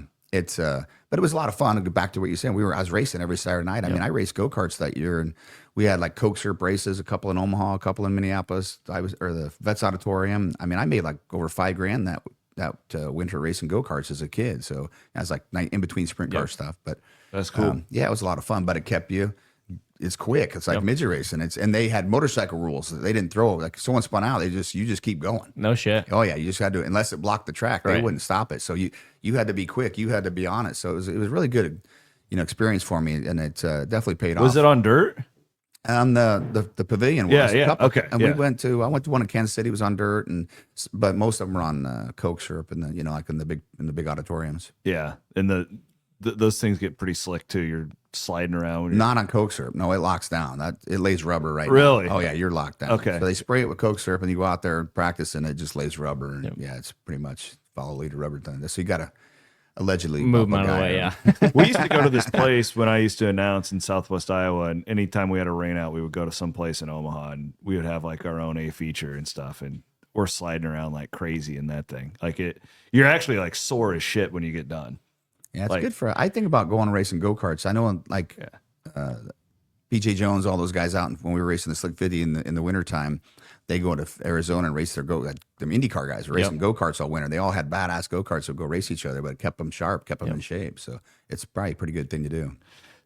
but it was a lot of fun. To go back to what you said, I was racing every Saturday night. I mean, I raced go-karts that year, and we had like Coke syrup races, a couple in Omaha, a couple in Minneapolis. The Vets Auditorium. I mean, I made like over $5,000 that winter racing go-karts as a kid. So I was like in between sprint car stuff. But that's cool. Yeah, it was a lot of fun, but it kept you. It's quick. It's like midget racing. And they had motorcycle rules. They didn't throw, like someone spun out. You just keep going. No shit. Oh yeah, you just had to, unless it blocked the track, they wouldn't stop it. So you had to be quick. You had to be on it. So it was really good, you know, experience for me, and it definitely paid off. Was it on dirt? The pavilion was. Okay. And I went to one in Kansas City, was on dirt, but most of them were on Coke syrup, and you know, like in the big auditoriums. Yeah, and those things get pretty slick too. You're sliding around. Not on Coke syrup. No, it locks down. It lays rubber right Really? now. Oh yeah, you're locked down. Okay. So they spray it with Coke syrup, and you go out there and practice, and it just lays rubber. And it's pretty much follow lead to rubber thing. So you got to allegedly move them out of the way. Yeah. We used to go to this place when I used to announce in Southwest Iowa, and anytime we had a rain out, we would go to some place in Omaha, and we would have like our own A feature and stuff, and we're sliding around like crazy in that thing. Like you're actually like sore as shit when you get done. Yeah, it's good for. I think about going and racing go-karts. I know, like PJ Jones, all those guys out when we were racing the Slick 50 in the wintertime, they go to Arizona and race their them IndyCar guys were racing go-karts all winter. They all had badass go-karts that would go race each other, but it kept them sharp, kept them in shape. So it's probably a pretty good thing to do.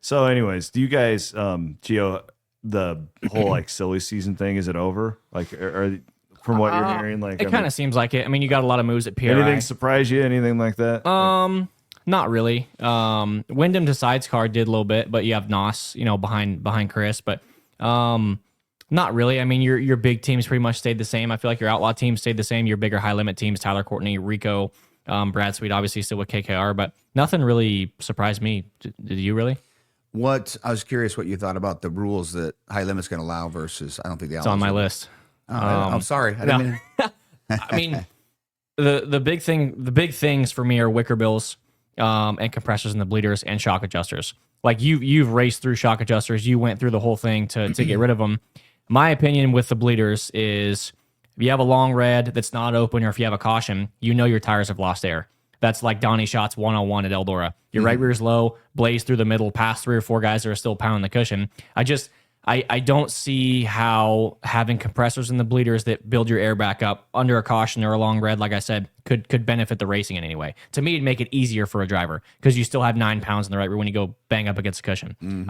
So anyways, do you guys, Gio, the whole like silly season thing, is it over? Like, from what you're hearing, like it kind of seems like it. I mean, you got a lot of moves at PRI. Anything surprise you? Anything like that? Not really. Wyndham to sidecar did a little bit, but you have Noss, you know, behind Chris, but not really. I mean, your big teams pretty much stayed the same. I feel like your outlaw team stayed the same. Your bigger high limit teams, Tyler Courtney, Rico, Brad Sweet, obviously still with KKR, but nothing really surprised me. Did you really? I was curious what you thought about the rules that high limit's going to allow versus. I don't think the it's on my list. I'm sorry. I didn't mean. I mean, the big things for me are wicker bills, and compressors and the bleeders and shock adjusters. Like you've raced through shock adjusters. You went through the whole thing to get rid of them. My opinion with the bleeders is if you have a long red that's not open, or if you have a caution, you know your tires have lost air. That's like Donnie Scott's 101 at Eldora. Your right rear is low, blaze through the middle, past 3 or 4 guys that are still pounding the cushion. I don't see how having compressors in the bleeders that build your air back up under a caution or a long red, like I said, could benefit the racing in any way. To me, it'd make it easier for a driver because you still have 9 pounds in the right rear when you go bang up against the cushion.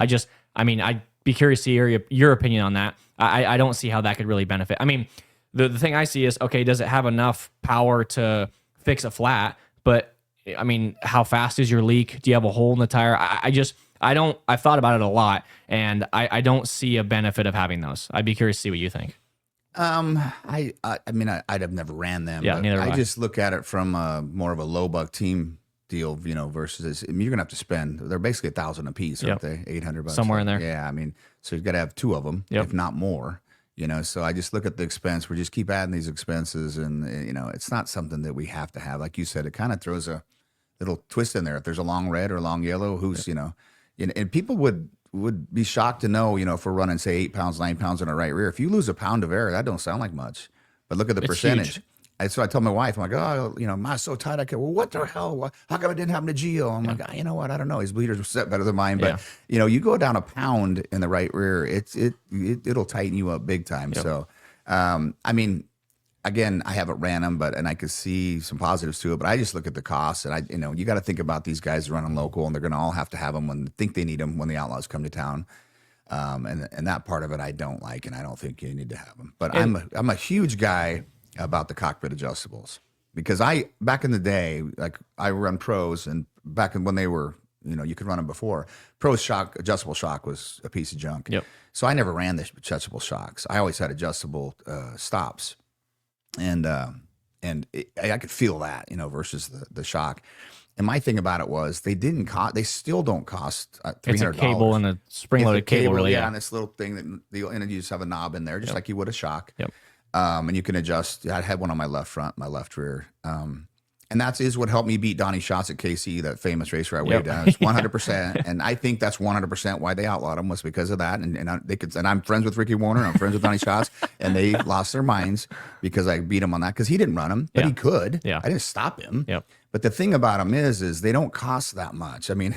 I'd be curious to hear your opinion on that. I don't see how that could really benefit. I mean, the thing I see is, okay, does it have enough power to fix a flat? But, I mean, how fast is your leak? Do you have a hole in the tire? I've thought about it a lot, and I don't see a benefit of having those. I'd be curious to see what you think. I mean, I'd have never ran them. Yeah, but neither have I just look at it from more of a low buck team deal, you know, versus I mean, you're gonna have to spend. They're basically $1,000 a piece, aren't they? $800 somewhere in there. Yeah, I mean, so you've got to have 2 of them, if not more. You know, so I just look at the expense. We just keep adding these expenses, and you know, it's not something that we have to have. Like you said, it kind of throws a it'll twist in there. If there's a long red or a long yellow, who's, and people would be shocked to know, if we're running, say, 8 pounds, 9 pounds on a right rear, if you lose a pound of air, that don't sound like much. But look at the percentage. Huge. So I told my wife, I'm like, oh, mine's so tight. I can't, well, what the hell? How come it didn't happen to Gio? I'm like, you know what? I don't know. His bleeders were set better than mine. But, you go down a pound in the right rear, it'll tighten you up big time. Yep. So, again, I haven't ran them, and I could see some positives to it, but I just look at the costs, and you got to think about these guys running local, and they're going to all have to have them when they think they need them when the Outlaws come to town. And that part of it I don't like, and I don't think you need to have them. But I'm a huge guy about the cockpit adjustables, because back in the day, like I run pros, and back when they were, you could run them before. Pros adjustable shock was a piece of junk. Yep. So I never ran the adjustable shocks. I always had adjustable stops. And I could feel that, versus the shock. And my thing about it was they still don't cost $300. It's a cable and a spring-loaded cable, really. Yeah, and this little thing and you just have a knob in there, just like you would a shock. Yep. And you can adjust. I had one on my left front, my left rear. And that is what helped me beat Donnie Schatz at KC, that famous race where I waved down. It's 100%. And I think that's 100% why they outlawed him, was because of that. And I'm friends with Ricky Warner. I'm friends with Donnie Schatz. And they lost their minds because I beat him on that, because he didn't run him, but he could. Yeah. I didn't stop him. Yep. But the thing about them is they don't cost that much. I mean,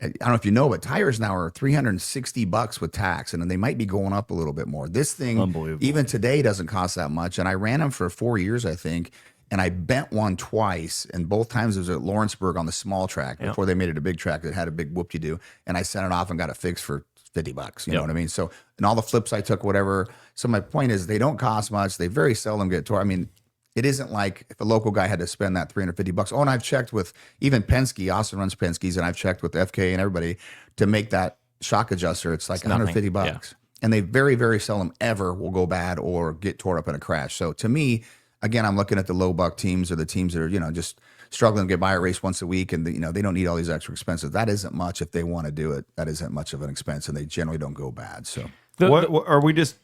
I don't know if you know, but tires now are $360 with tax, and they might be going up a little bit more. This thing, even today, doesn't cost that much. And I ran them for 4 years, I think. And I bent one twice, and both times it was at Lawrenceburg on the small track before they made it a big track that had a big whoop-de-doo. And I sent it off and got it fixed for $50. You know what I mean? So, and all the flips I took, whatever. So my point is, they don't cost much. They very seldom get tore. I mean, it isn't like if a local guy had to spend that $350. Oh, and I've checked with even Penske. Austin runs Penske's, and I've checked with FK and everybody to make that shock adjuster. It's like $150. Yeah. And they very, very seldom ever will go bad or get tore up in a crash. So to me, again, I'm looking at the low buck teams, or the teams that are, just struggling to get by a race once a week, and they don't need all these extra expenses. That isn't much if they want to do it. That isn't much of an expense, and they generally don't go bad. So, what are we just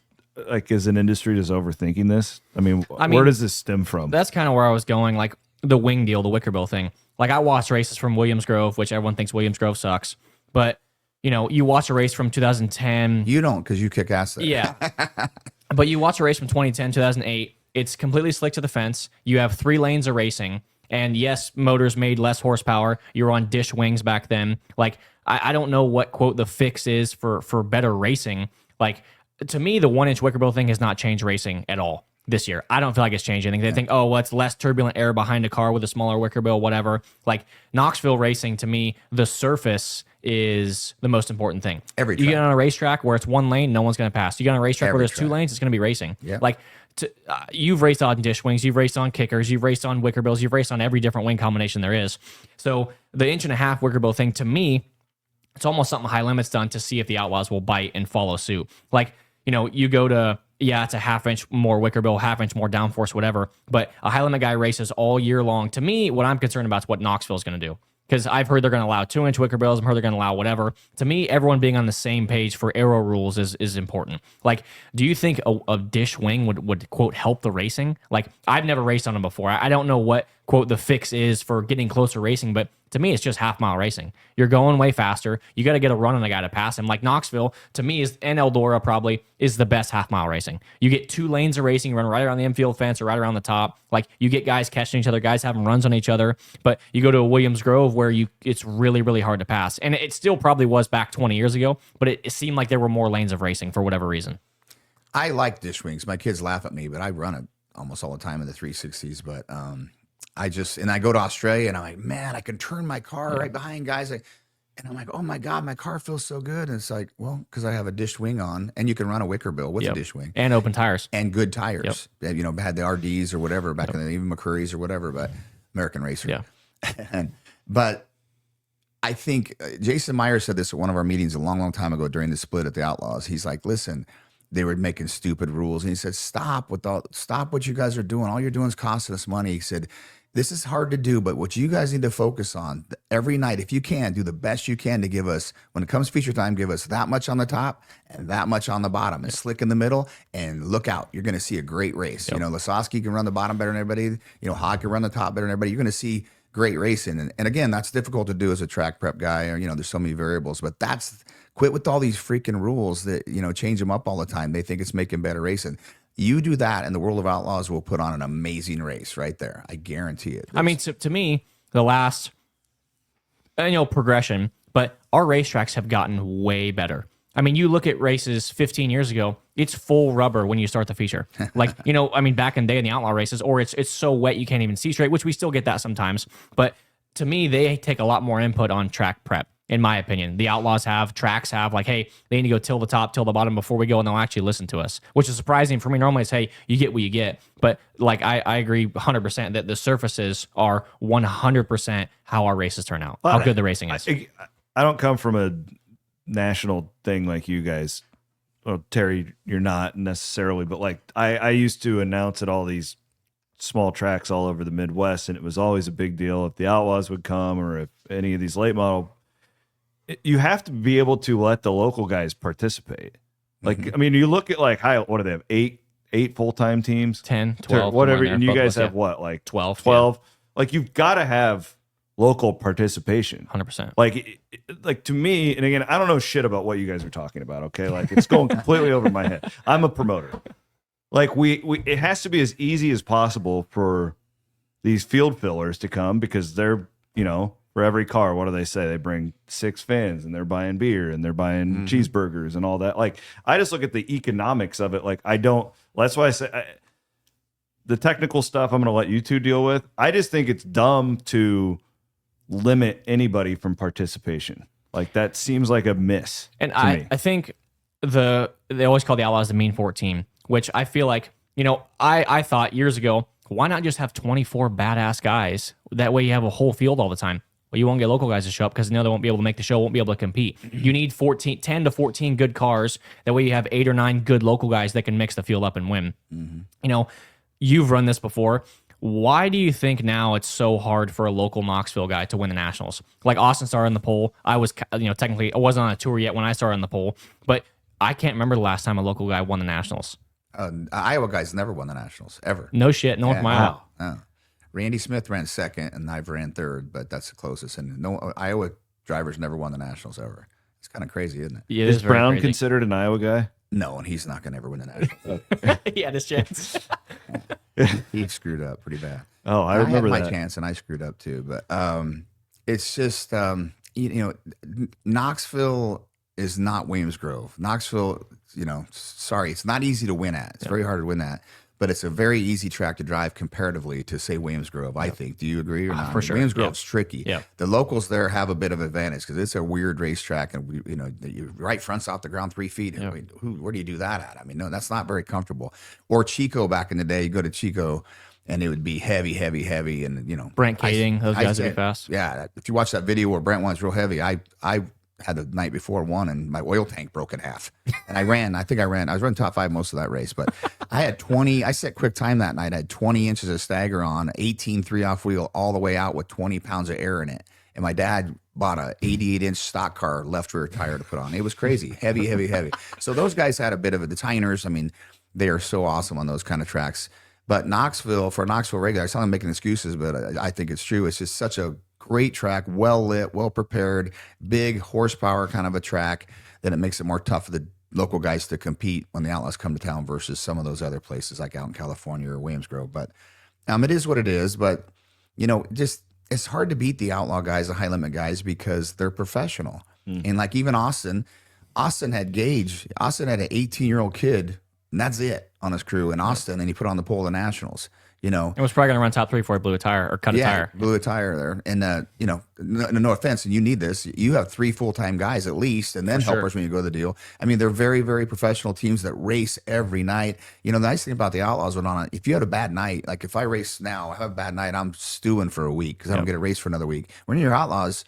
like as an industry just overthinking this? I mean, where does this stem from? That's kind of where I was going. Like the wing deal, the wicker bill thing. Like I watched races from Williams Grove, which everyone thinks Williams Grove sucks, but you watch a race from 2010. You don't, because you kick ass there. Yeah, but you watch a race from 2010, 2008. It's completely slick to the fence. You have 3 lanes of racing. And yes, motors made less horsepower. You were on dish wings back then. Like, I don't know what, quote, the fix is for better racing. Like, to me, the 1-inch wicker bill thing has not changed racing at all this year. I don't feel like it's changed anything. They think, oh, well, it's less turbulent air behind a car with a smaller wicker bill, whatever. Like, Knoxville racing, to me, the surface is the most important thing. You get on a racetrack where it's 1 lane, no one's going to pass. You get on a racetrack where there's 2 lanes, it's going to be racing. Yeah. Like, you've raced on dish wings, you've raced on kickers, you've raced on wicker bills, you've raced on every different wing combination there is. So the 1.5-inch wicker bill thing, to me, it's almost something High Limit's done to see if the Outlaws will bite and follow suit. Like, you go to, it's a 1/2-inch more wicker bill, 1/2-inch more downforce, whatever. But a High Limit guy races all year long. To me, what I'm concerned about is what Knoxville's going to do. Because I've heard they're going to allow 2-inch wicker bills. I've heard they're going to allow whatever. To me, everyone being on the same page for aero rules is important. Like, do you think a dish wing would, quote, help the racing? Like, I've never raced on them before. I don't know what, quote, the fix is for getting closer racing, but to me, it's just half-mile racing. You're going way faster. You got to get a run on a guy to pass him. Like Knoxville, to me, and Eldora probably is the best half-mile racing. You get 2 lanes of racing, run right around the infield fence or right around the top. Like, you get guys catching each other, guys having runs on each other. But you go to a Williams Grove where it's really, really hard to pass. And it still probably was back 20 years ago, but it seemed like there were more lanes of racing for whatever reason. I like dish wings. My kids laugh at me, but I run it almost all the time in the 360s. But I go to Australia and I'm like, man, I can turn my car right behind guys. And I'm like, oh my God, my car feels so good. And it's like, well, because I have a dish wing on, and you can run a wicker bill with a dish wing. And open tires. And good tires. Had the RDs or whatever back in the even McCurry's or whatever, but American Racer. Yeah. But I think Jason Meyer said this at one of our meetings a long, long time ago during the split at the Outlaws. He's like, listen, they were making stupid rules. And he said, stop what you guys are doing. All you're doing is costing us money. He said, this is hard to do, but what you guys need to focus on every night, if you can, do the best you can to give us, when it comes feature time, give us that much on the top and that much on the bottom, and slick in the middle, and look out. You're going to see a great race. Lasowski can run the bottom better than everybody. Hawk can run the top better than everybody. You're going to see great racing. And again, that's difficult to do as a track prep guy, or, there's so many variables, but quit with all these freaking rules that, change them up all the time. They think it's making better racing. You do that, and the World of Outlaws will put on an amazing race right there. I guarantee it. I mean, to me, the last progression, but our racetracks have gotten way better. I mean, you look at races 15 years ago, it's full rubber when you start the feature. Like, back in the day in the outlaw races, or it's so wet you can't even see straight, which we still get that sometimes. But to me, they take a lot more input on track prep, in my opinion. The outlaws tracks have, like, hey, they need to go till the top, till the bottom before we go, and they'll actually listen to us, which is surprising for me. Normally it's, hey, you get what you get. But like, I agree 100% that the surfaces are 100% how our races turn out, how good the racing is. I don't come from a national thing like you guys. Well, Terry, you're not necessarily, but like I used to announce at all these small tracks all over the Midwest, and it was always a big deal if the Outlaws would come or if any of these late model. You have to be able to let the local guys participate. Like, I mean, you look at like what do they have? Eight full-time teams, 10, 12, whatever, and you guys have what, like 12? Yeah. Like, you've got to have local participation. 100%. Like to me, and again, I don't know shit about what you guys are talking about. Okay, like it's going completely over my head. I'm a promoter. Like it has to be as easy as possible for these field fillers to come, because they're, for every car, what do they say? They bring 6 fans, and they're buying beer, and they're buying cheeseburgers and all that. Like, I just look at the economics of it. Like, that's why I say the technical stuff I'm going to let you two deal with. I just think it's dumb to limit anybody from participation. Like, that seems like a miss. And to me. I think they always call the Outlaws the mean 14, which I feel like, I thought years ago, why not just have 24 badass guys? That way you have a whole field all the time. Well, you won't get local guys to show up because they know they won't be able to make the show, won't be able to compete. You need 10 to 14 good cars. That way you have 8 or 9 good local guys that can mix the field up and win. You've run this before. Why do you think now it's so hard for a local Knoxville guy to win the Nationals? Like, Austin started in the pole. I was, technically, I wasn't on a tour yet when I started on the pole, but I can't remember the last time a local guy won the Nationals. Iowa guys never won the Nationals, ever. No shit. No, yeah, wow. Randy Smith ran second, and I've ran third, but that's the closest. And no Iowa drivers never won the Nationals ever. It's kind of crazy, isn't it? Yeah, is Brown considered an Iowa guy? No, and he's not going to ever win the Nationals. He had his chance. He screwed up pretty bad. Oh, I remember that. I had my chance, and I screwed up too. But it's just, Knoxville is not Williams Grove. Knoxville, sorry, it's not easy to win at. It's very hard to win at. But it's a very easy track to drive comparatively to, say, Williams Grove, I think. Do you agree or not? For sure. Williams Grove's tricky. Yeah. The locals there have a bit of advantage because it's a weird racetrack, and you right front's off the ground 3 feet. Yeah. Where do you do that at? I mean, no, that's not very comfortable. Or Chico back in the day, you go to Chico, and it would be heavy, and Brent Kading, those guys would be fast. Yeah, if you watch that video where Brent was real heavy, I had the night before one, and my oil tank broke in half. And I was running top 5 most of that race, but I set quick time that night. I had 20 inches of stagger on, 18 3-off wheel all the way out with 20 pounds of air in it. And my dad bought a 88-inch stock car left rear tire to put on. It was crazy, heavy. So those guys had a bit of it. The Tyners, I mean, they are so awesome on those kind of tracks. But for Knoxville regular, I sound like I'm making excuses, but I think it's true. It's just such a great track, well lit, well prepared, big horsepower kind of a track, that it makes it more tough for the local guys to compete when the Outlaws come to town versus some of those other places like out in California or Williams Grove. But it is what it is. But just it's hard to beat the outlaw guys, the high limit guys, because they're professional. And like even Austin had Gage. Austin had an 18-year-old kid, and that's it on his crew in Austin, and he put on the pole of the Nationals. It was probably going to run top 3 before he blew a tire or cut a tire. Blew a tire there. And, no offense, and you need this. You have 3 full-time guys at least, and then helpers when you go to the deal. I mean, they're very, very professional teams that race every night. The nice thing about the Outlaws, if you had a bad night, like if I race now, I have a bad night, I'm stewing for a week because I don't get a race for another week. When you're Outlaws,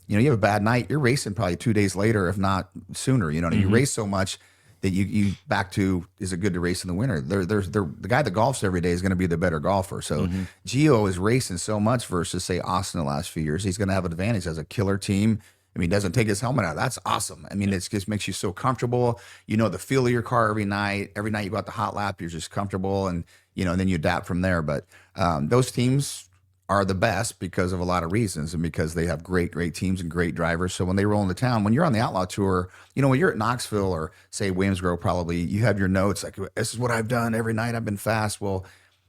you have a bad night, you're racing probably 2 days later, if not sooner. You race so much that you back to, is it good to race in the winter? The guy that golfs every day is going to be the better golfer. So Gio is racing so much versus, say, Austin the last few years. He's going to have an advantage as a killer team. I mean, he doesn't take his helmet out. That's awesome. I mean, it just makes you so comfortable. The feel of your car every night. Every night you go out the hot lap, you're just comfortable, and then you adapt from there. But those teams are the best because of a lot of reasons and because they have great teams and great drivers. So when they roll into town, when you're on the Outlaw Tour, when you're at Knoxville or say Williams Grove, probably you have your notes like, this is what I've done every night. I've been fast. Well,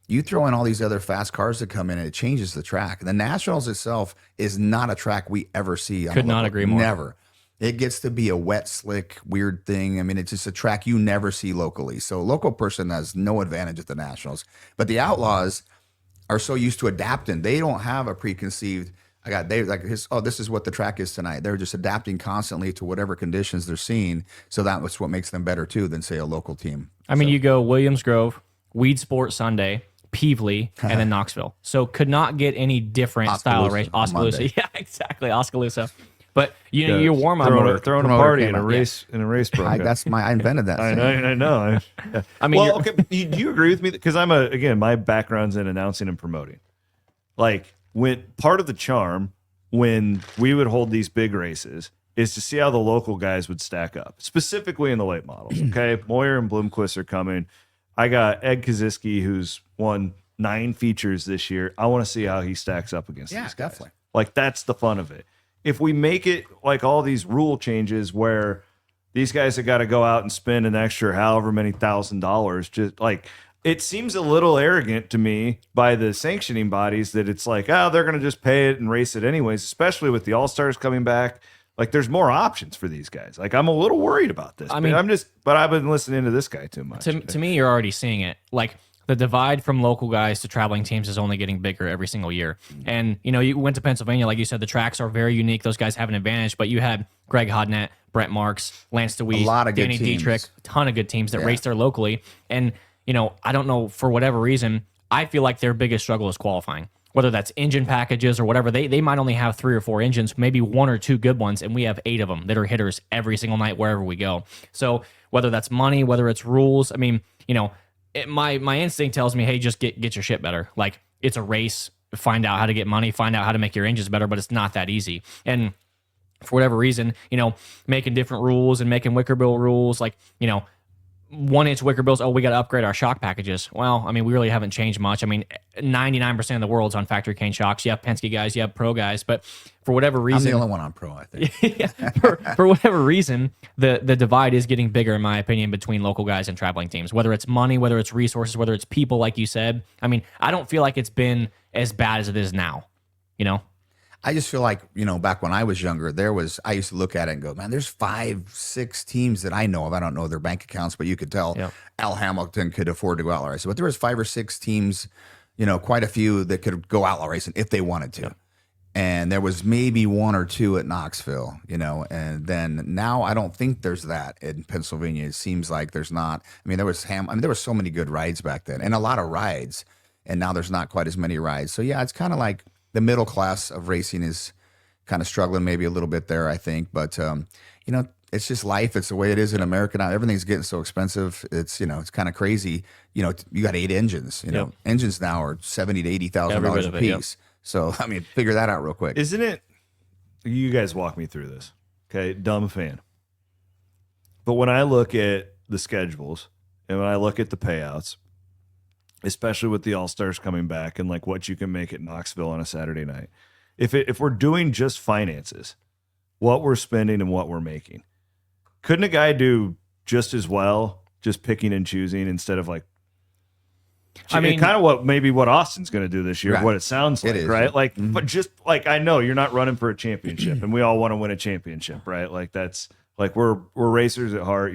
you throw in all these other fast cars that come in and it changes the track. And the Nationals itself is not a track we ever see. Could not agree more. Never. It gets to be a wet, slick, weird thing. I mean, it's just a track you never see locally. So a local person has no advantage at the Nationals. But the Outlaws are so used to adapting. They don't have a preconceived, this is what the track is tonight. They're just adapting constantly to whatever conditions they're seeing. So that's what makes them better too than say a local team. I mean, you go Williams Grove, Weed Sport Sunday, Peevely, and then Knoxville. So could not get any different style of race. Oskaloosa. Yeah, exactly. Oskaloosa. But you warm up throwing a party in a race program. I invented that. I know. I mean, okay. Do you agree with me? Because my background's in announcing and promoting. Like when part of the charm when we would hold these big races is to see how the local guys would stack up, specifically in the late models. Okay, Moyer and Bloomquist are coming. I got Ed Kaziski, who's won 9 features this year. I want to see how he stacks up against these guys. Definitely. Like that's the fun of it. If we make it like all these rule changes where these guys have got to go out and spend an extra however many $1,000, just like it seems a little arrogant to me by the sanctioning bodies that it's like, they're going to just pay it and race it anyways, especially with the All-Stars coming back. Like there's more options for these guys. Like I'm a little worried about this. But I've been listening to this guy too much. To me, you're already seeing it. Like the divide from local guys to traveling teams is only getting bigger every single year. And, you went to Pennsylvania, like you said, the tracks are very unique. Those guys have an advantage, but you had Greg Hodnett, Brent Marks, Lance DeWeese, Danny Dietrich, a ton of good teams that race there locally. And, I don't know, for whatever reason, I feel like their biggest struggle is qualifying. Whether that's engine packages or whatever, they might only have 3 or 4 engines, maybe 1 or 2 good ones, and we have 8 of them that are hitters every single night wherever we go. So whether that's money, whether it's rules, I mean, my instinct tells me, hey, just get your shit better. Like it's a race, find out how to get money, find out how to make your engines better, but it's not that easy. And for whatever reason, making different rules and making wicker bill rules, like, 1-inch wicker bills. Oh, we got to upgrade our shock packages. Well, I mean, we really haven't changed much. I mean, 99% of the world's on factory cane shocks. You have Penske guys, you have pro guys, but for whatever reason, I'm the only one on pro, I think. for whatever reason, the divide is getting bigger, in my opinion, between local guys and traveling teams. Whether it's money, whether it's resources, whether it's people, like you said. I mean, I don't feel like it's been as bad as it is now. I just feel like, back when I was younger, I used to look at it and go, man, there's 5, 6 teams that I know of. I don't know their bank accounts, but you could tell Al Hamilton could afford to go outlaw racing. But there was 5 or 6 teams, quite a few that could go outlaw racing if they wanted to. And there was maybe 1 or 2 at Knoxville, and then now I don't think there's that in Pennsylvania. It seems like there's not. I mean, there was so many good rides back then and a lot of rides, and now there's not quite as many rides. So yeah, it's kind of like the middle class of racing is kind of struggling maybe a little bit there, I think. But, it's just life. It's the way it is in America now. Everything's getting so expensive. It's, it's kind of crazy. You got 8 engines. Engines now are $70,000 to $80,000 a piece. So, I mean, figure that out real quick. Isn't it? You guys walk me through this. Okay. Dumb fan. But when I look at the schedules and when I look at the payouts, especially with the All-Stars coming back and like what you can make at Knoxville on a Saturday night. If we're doing just finances, what we're spending and what we're making, couldn't a guy do just as well, just picking and choosing instead of like, I mean, kind of what Austin's going to do this year, right. What it sounds like, right? Like, but just like, I know you're not running for a championship and we all want to win a championship, right? Like that's like, we're racers at heart.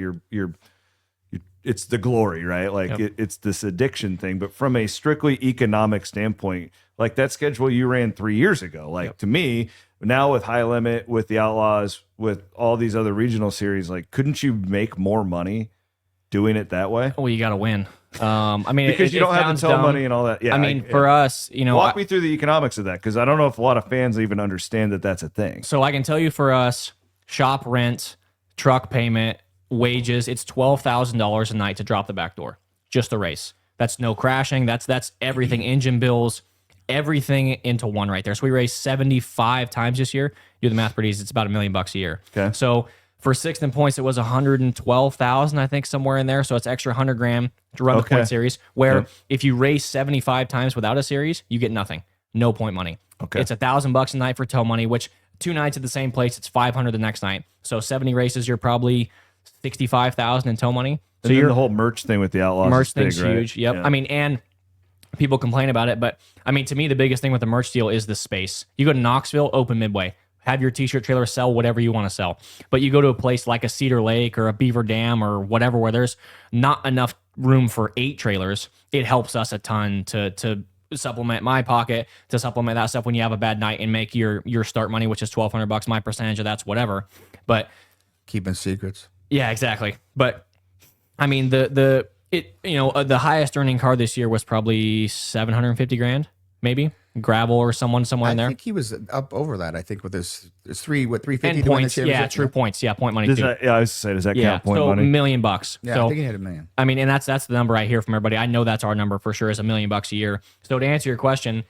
It's the glory, right? Like it's this addiction thing. But from a strictly economic standpoint, like that schedule you ran 3 years ago, like to me now with High Limit, with the Outlaws, with all these other regional series, like couldn't you make more money doing it that way? Well, you got to win. I mean, because you don't have to tell money and all that. Yeah, I mean, for us, walk me through the economics of that, because I don't know if a lot of fans even understand that that's a thing. So I can tell you, for us, shop rent, truck payment, wages, it's $12,000 a night to drop the back door, just the race. That's no crashing. That's everything, engine bills, everything into one right there. So we raced 75 times this year. Do the math pretty easy. It's about $1 million a year. Okay. So for 6th in points, it was 112,000, I think, somewhere in there. So it's extra $100,000 to run the point series. Where if you race 75 times without a series, you get nothing. no point money. Okay. It's $1,000 a night for tow money, which 2 nights at the same place, it's 500 the next night. So 70 races, you're probably 65,000 in tow money. So you're the whole merch thing with the Outlaws. Merch is big, thing's right? huge. Yep. Yeah. I mean, and people complain about it, but I mean, to me, the biggest thing with the merch deal is the space. You go to Knoxville, open midway, have your t-shirt trailer, sell whatever you want to sell. But you go to a place like a Cedar Lake or a Beaver Dam or whatever, where there's not enough room for 8 trailers, it helps us a ton to supplement my pocket, to supplement that stuff when you have a bad night and make your start money, which is $1,200. My percentage of that's whatever. But Keeping secrets. yeah, exactly. But I mean, the highest earning car this year was probably 750 grand, maybe gravel or somewhere in there. I think he was up over that. I think with his 350 And to win the points, yeah, championship? true points, yeah, point money Does too. that, I was to say, does that Yeah, count point so money? $1 million. Yeah, So I think he hit $1 million. I mean, and that's the number I hear from everybody. I know that's our number for sure, is $1 million a year. So to answer your question,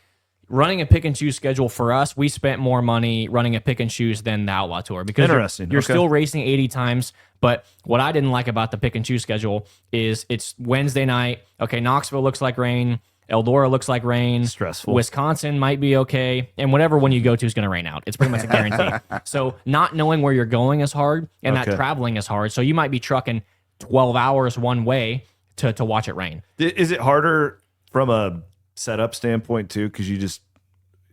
running a pick and choose schedule for us, we spent more money running a pick and choose than the Outlaw Tour because Interesting. you're Okay. still racing 80 times. But what I didn't like about the pick and choose schedule is it's Wednesday night. Okay, Knoxville looks like rain. Eldora looks like rain. Stressful. Wisconsin might be okay. And whatever one you go to is going to rain out. It's pretty much a guarantee. So not knowing where you're going is hard, and that Okay. traveling is hard. So you might be trucking 12 hours one way to watch it rain. Is it harder from a setup standpoint too? Because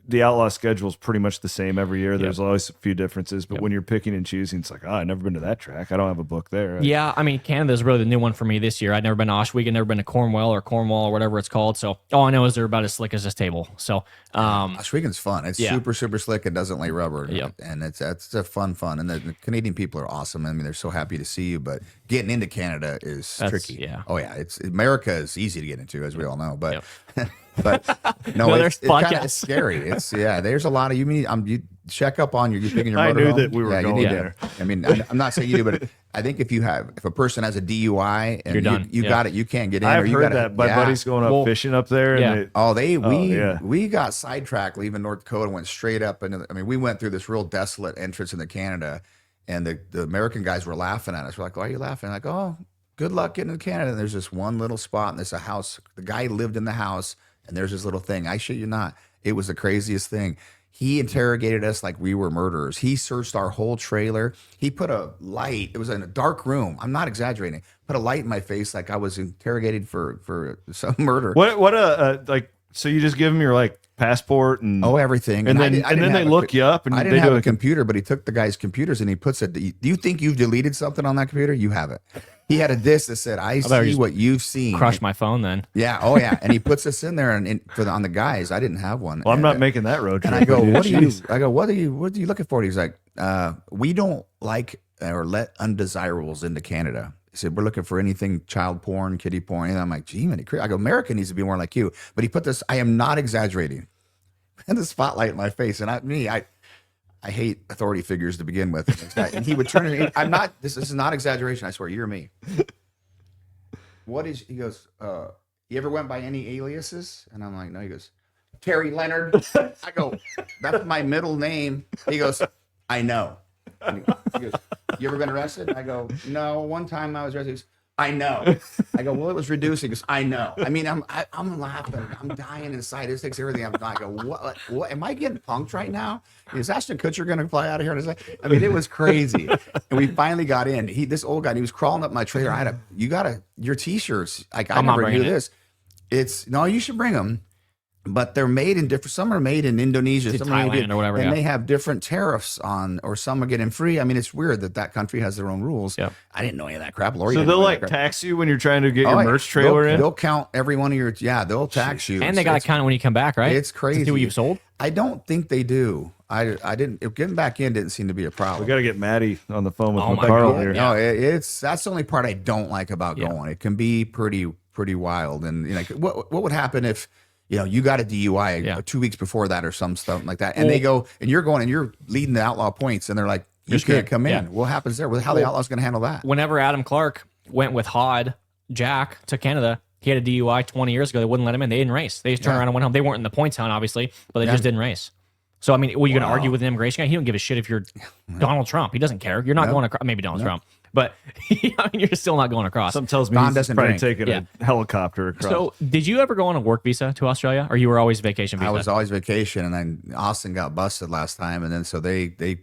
the Outlaw schedule is pretty much the same every year. There's always a few differences, but when you're picking and choosing, it's like, I've never been to that track. I don't have a book there. Yeah, I mean, Canada's really the new one for me this year. I'd never been to Oswego, never been to Cornwall or whatever it's called. So all I know is they're about as slick as this table. So Oswego's fun. It's Yeah. super, super slick and doesn't lay rubber. Yep. And it's a fun. And the Canadian people are awesome. I mean, they're so happy to see you, but getting into Canada is tricky. yeah. Oh yeah. America is easy to get into, as we all know, but Yep. but no, Another it's kind podcast. of scary. There's a lot of you check up on you picking your I motorhome. knew that we were you going need there. to, I mean, I'm not saying you do, but I think if a person has a DUI and You're done. you Yeah. got it, you can't get in. I've or you heard gotta, that. My yeah. buddy's going up fishing up there. Yeah. And Oh, yeah. we got sidetracked leaving North Dakota and went straight up into. We went through this real desolate entrance into Canada, and the American guys were laughing at us. We're like, "Why are you laughing?" Like, "Oh, good luck getting to Canada." And there's this one little spot, and there's a house. The guy lived in the house, and there's this little thing. I shit you not, it was the craziest thing. He interrogated us like we were murderers. He searched our whole trailer. He put a light. It was in a dark room. I'm not exaggerating. Put a light in my face like I was interrogated for some murder. what like, so you just give them your like passport and Everything. and I then didn't they have a look you up and I they didn't have do a computer, but he took the guy's computers and he puts it. Do you think you've deleted something on that computer? You haven't. He had a disc that said, "I thought you see just what you've seen." crush my phone then. Yeah. Oh yeah. And he puts this in there and on the guys. I didn't have one. Well, I'm And, not making that road trip. And I go, with what you. are you? Jeez. I go, what are you looking for? He's like, we don't like or let undesirables into Canada. He said, we're looking for anything child porn, kiddie porn. And I'm like, gee, man, I go, America needs to be more like you. But he put this, I am not exaggerating, and the spotlight in my face. And I hate authority figures to begin with. And he would turn it. I'm not, this is not exaggeration. I swear, you're me. He goes, you ever went by any aliases? And I'm like, no. He goes, Terry Leonard. I go, that's my middle name. He goes, I know. And he goes, you ever been arrested? I go, no. One time I was arrested. He goes, I know. I go, well, it was reduced. He goes, I know. I mean, I'm laughing. I'm dying inside. This takes everything. I go, what? Am I getting punked right now? Is Ashton Kutcher going to fly out of here? And I mean, it was crazy. And we finally got in. This old guy, he was crawling up my trailer. Your t-shirts. Like, I never knew this. No, you should bring them. But they're made in different. Some are made in Indonesia, some are made Thailand or whatever, and yeah. they have different tariffs on, or some are getting free. I mean, it's weird that country has their own rules. Yep. I didn't know any of that crap. Lori So didn't they'll know any like of that crap. tax you when you're trying to get Oh, your yeah. merch trailer in. They'll count every one of your. Yeah, they'll tax you. And they got to It's- count it when you come back, right? It's crazy. To see what you've sold. I don't think they do. I didn't. Getting back in didn't seem to be a We problem. got to get Maddie on the phone with Oh my McCarl God. here. No, that's the only part I don't like about going. It can be pretty wild. And like, what would happen if you got a DUI 2 weeks before that or some stuff like that, and they go and you're going and you're leading the outlaw points, and they're like, you can't come in. Yeah. What happens there? How the outlaw's going to handle that? Whenever Adam Clark went with Hod Jack to Canada, he had a DUI 20 years ago. They wouldn't let him in. They didn't race. They just turned around and went home. They weren't in the points hunt, obviously, but they just didn't race. So, I mean, were you going to argue with an immigration guy? He don't give a shit if you're Donald Trump. He doesn't care. You're not going to, maybe Donald Trump. but I mean, you're still not going across. Something tells me Don he's doesn't probably drink. taking a helicopter across. So, did you ever go on a work visa to Australia, or you were always vacation visa? I was always vacation, and then Austin got busted last time, and then so they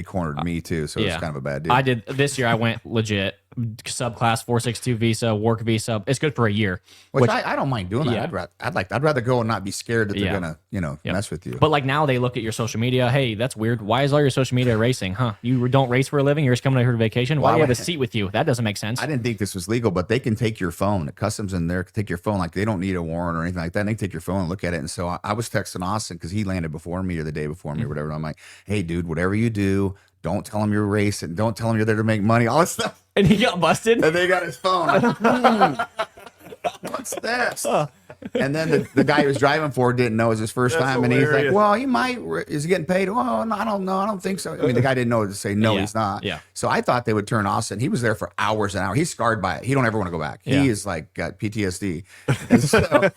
cornered me too. So it's kind of a bad deal. I did this year. I went legit subclass 462 visa, work visa. It's good for a year. Which I don't mind doing that. Yeah. I'd rather go and not be scared that they're gonna mess with you. But like now they look at your social media. Hey, that's weird. Why is all your social media racing? Huh? You don't race for a living. You're just coming here to vacation. Why do you have a seat with you? That doesn't make sense. I didn't think this was legal, but they can take your phone. The customs in there can take your phone. Like they don't need a warrant or anything like that. They can take your phone and look at it. And so I was texting Austin because he landed before me or the day before me or whatever. And I'm like, hey, dude, whatever you do, don't tell them you're racing. Don't tell them you're there to make money. All this stuff. And he got busted. And they got his phone. What's this? And then the guy he was driving for didn't know it was his first time. And he's like, well, he might. Is he getting paid? Oh, no, I don't know. I don't think so. I mean, the guy didn't know to say, no, he's not. Yeah. So I thought they would turn Austin. He was there for hours and hours. He's scarred by it. He don't ever want to go back. Yeah. He is like got PTSD. And so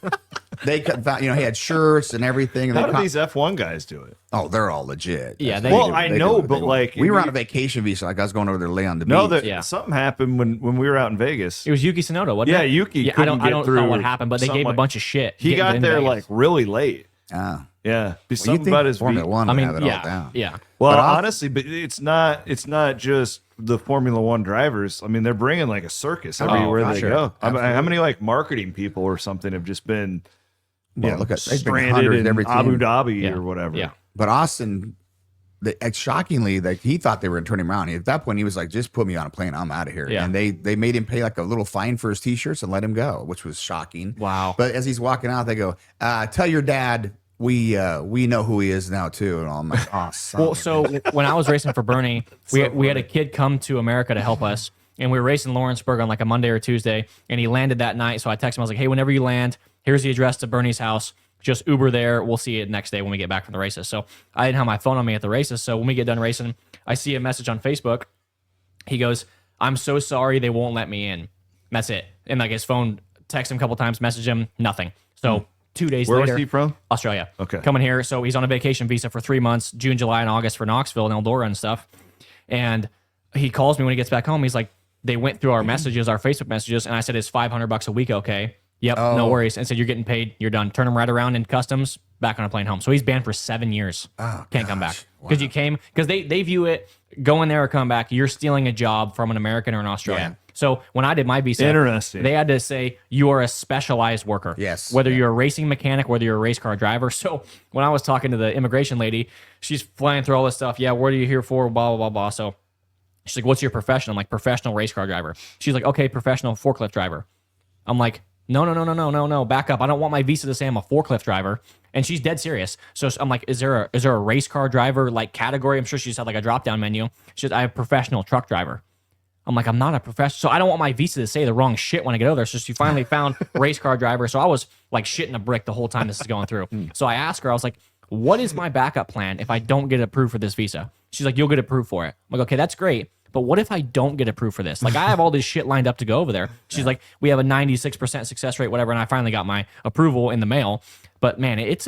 they he had shirts and everything. And how do these F1 guys do it? Oh, they're all legit. Yeah, I know, but like we were on a vacation visa. Like I was going over there to lay on the no, beach. something happened when we were out in Vegas. It was Yuki Tsunoda, wasn't Yeah, it? Yuki I couldn't don't get through know what happened, but they something gave him a like- bunch of shit. He getting got into there Vegas. like really late. Ah. Yeah, Well, something you'd think about his Formula One I would mean, have it all down. yeah. Well, But honestly, but it's not just the Formula One drivers. I mean, they're bringing like a circus everywhere they sure. go. I mean, how Absolutely. many like marketing people or something have just been Look at they've been stranded hundreds in every team. Abu Dhabi Yeah. or whatever? Yeah. But Austin, shockingly, like he thought they were going to turn him around. At that point, he was like, "Just put me on a plane. I'm out of here." Yeah. And they made him pay like a little fine for his t-shirts and let him go, which was shocking. Wow. But as he's walking out, they go, "Tell your dad we know who he is now too." And I'm like, "Oh, son Well, of a so when I was racing for Bernie, we had a kid come to America to help us, and we were racing Lawrenceburg on like a Monday or Tuesday, and he landed that night. So I texted him, I was like, hey, whenever you land, here's the address to Bernie's house. Just Uber there. We'll see you next day when we get back from the races. So I didn't have my phone on me at the races. So when we get done racing, I see a message on Facebook. He goes, I'm so sorry they won't let me in. That's it. And like his phone, text him a couple times, message him, nothing. So 2 days Where later. was he from? Australia. Okay. Coming here. So he's on a vacation visa for 3 months, June, July, and August for Knoxville and Eldora and stuff. And he calls me when he gets back home. He's like, they went through our messages, our Facebook messages, and I said, it's $500 a week, okay? Yep, no worries. And said, you're getting paid, you're done. Turn him right around in customs, back on a plane home. So he's banned for 7 years. Can't come back. Because you came, because they view it, go in there or come back, you're stealing a job from an American or an Australian. Yeah. So when I did my visa, Interesting. they had to say you are a specialized worker. Yes. Whether you're a racing mechanic, whether you're a race car driver. So when I was talking to the immigration lady, she's flying through all this stuff. Yeah, what are you here for? Blah, blah, blah, blah. So she's like, what's your profession? I'm like, professional race car driver. She's like, okay, professional forklift driver. I'm like, no, back up. I don't want my visa to say I'm a forklift driver. And she's dead serious. So I'm like, is there a race car driver like category? I'm sure she just had like a drop down menu. She said, I have professional truck driver. I'm like, I'm not a professional. So I don't want my visa to say the wrong shit when I get over there. So she finally found race car driver. So I was like shitting a brick the whole time this is going through. So I asked her, I was like, what is my backup plan if I don't get approved for this visa? She's like, you'll get approved for it. I'm like, okay, that's great. But what if I don't get approved for this? Like, I have all this shit lined up to go over there. She's like, we have a 96% success rate, whatever. And I finally got my approval in the mail. But man, it's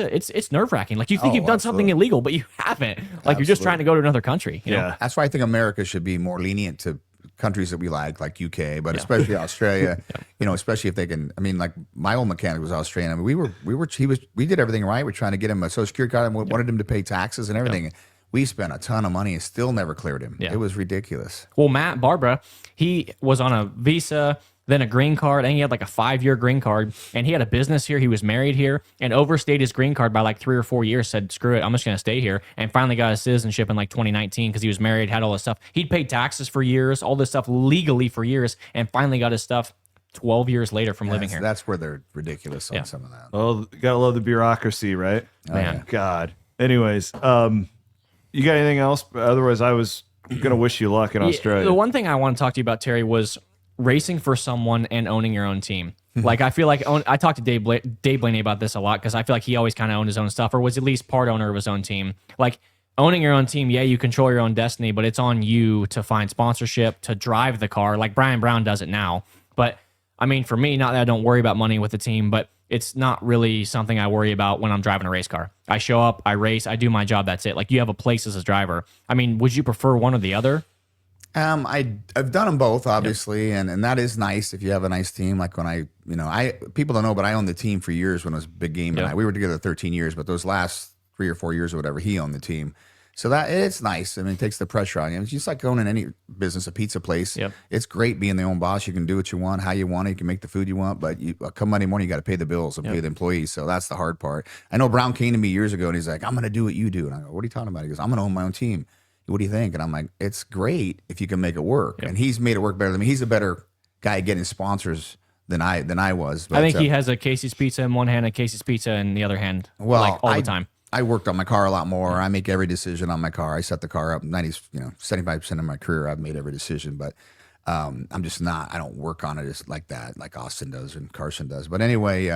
nerve wracking. Like, you think you've done something illegal, but you haven't. Like, you're just trying to go to another country. You know? That's why I think America should be more lenient to countries that we like UK, but especially Australia. You know, especially if they can. I mean, like my old mechanic was Australian. I mean, we did everything right. We're trying to get him a Social Security card and we wanted him to pay taxes and everything. We spent a ton of money and still never cleared him. Yeah. It was ridiculous. Well, Matt Barbara, he was on a visa, then a green card, and he had like a 5-year green card, and he had a business here. He was married here and overstayed his green card by like 3 or 4 years, said, screw it, I'm just going to stay here, and finally got his citizenship in like 2019 because he was married, had all this stuff. He'd paid taxes for years, all this stuff legally for years, and finally got his stuff 12 years later from living here. That's where they're ridiculous on some of that. Well, gotta love the bureaucracy, right? Man. God. Anyways, you got anything else? Otherwise, I was gonna wish you luck in Australia. The one thing I want to talk to you about, Terry, was racing for someone and owning your own team. Like, I feel like I talked to Dave Blaney about this a lot because I feel like he always kind of owned his own stuff or was at least part owner of his own team. Like, owning your own team, yeah, you control your own destiny, but it's on you to find sponsorship, to drive the car. Like Brian Brown does it now. But I mean, for me, not that I don't worry about money with the team, but it's not really something I worry about when I'm driving a race car. I show up, I race, I do my job, that's it. Like, you have a place as a driver. I mean, would you prefer one or the other? I've done them both, obviously, and that is nice if you have a nice team. Like when people don't know, but I owned the team for years when it was Big Game, and we were together 13 years. But those last 3 or 4 years or whatever, he owned the team. So that it's nice. I mean, it takes the pressure on you. It's just like owning any business, a pizza place. It's great being the own boss. You can do what you want, how you want it. You can make the food you want, but come Monday morning, you got to pay the bills and pay the employees. So that's the hard part. I know Brown came to me years ago and he's like, I'm going to do what you do. And I go, what are you talking about? He goes, I'm going to own my own team. What do you think? And I'm like, it's great if you can make it work. And he's made it work better than me. He's a better guy getting sponsors than I was. But, I think he has a Casey's Pizza in one hand and Casey's Pizza in the other hand, like all the time. I worked on my car a lot more. I make every decision on my car. I set the car up 75% of my career. I've made every decision, but I'm just not, I don't work on it as like that, like Austin does and Carson does. But anyway,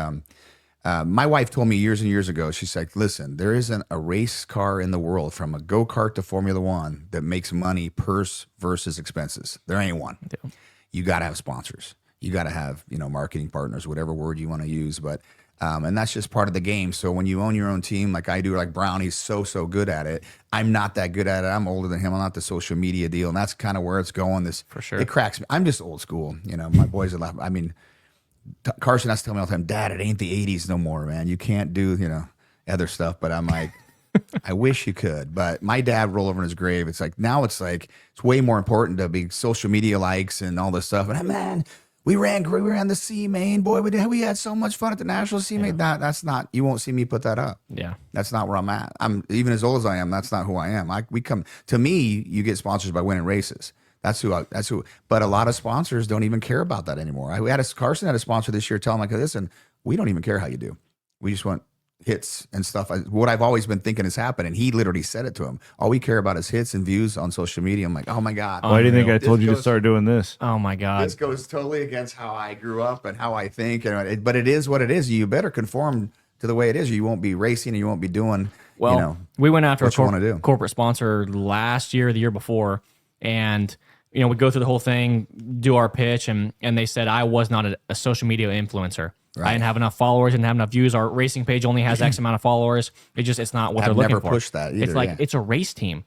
my wife told me years and years ago, she's like, listen, there isn't a race car in the world from a go-kart to Formula One that makes money purse versus expenses. There ain't one. Yeah. You got to have sponsors. You got to have, marketing partners, whatever word you want to use. But and that's just part of the game. So when you own your own team, like I do, like Brown, he's so good at it. I'm not that good at it. I'm older than him. I'm not the social media deal. And that's kind of where it's going. This for sure. It cracks me. I'm just old school. My boys are laughing. I mean, Carson has to tell me all the time, Dad, it ain't the 80s no more, man. You can't do, other stuff. But I'm like, I wish you could. But my dad rolled over in his grave. It's like, now it's way more important to be social media likes and all this stuff. And man, we ran the C main, boy. We had so much fun at the National C main. That's not. You won't see me put that up. Yeah, that's not where I'm at. I'm even as old as I am. That's not who I am. To me. You get sponsors by winning races. That's who. But a lot of sponsors don't even care about that anymore. Carson had a sponsor this year. Tell him like, listen, we don't even care how you do. We just want hits and stuff. What I've always been thinking has happened, and he literally said it to him. All we care about is hits and views on social media. I'm like, oh my God. Why do you think I told you to start doing this? Oh my God. This goes totally against how I grew up and how I think. But it is what it is. You better conform to the way it is, or you won't be racing and you won't be doing, we went after a corporate sponsor last year, the year before, and we go through the whole thing, do our pitch, and they said I was not a social media influencer. Right. I didn't have enough followers, didn't have enough views. Our racing page only has X amount of followers. It's not what they're looking for. I've never pushed that either. It's like, it's a race team.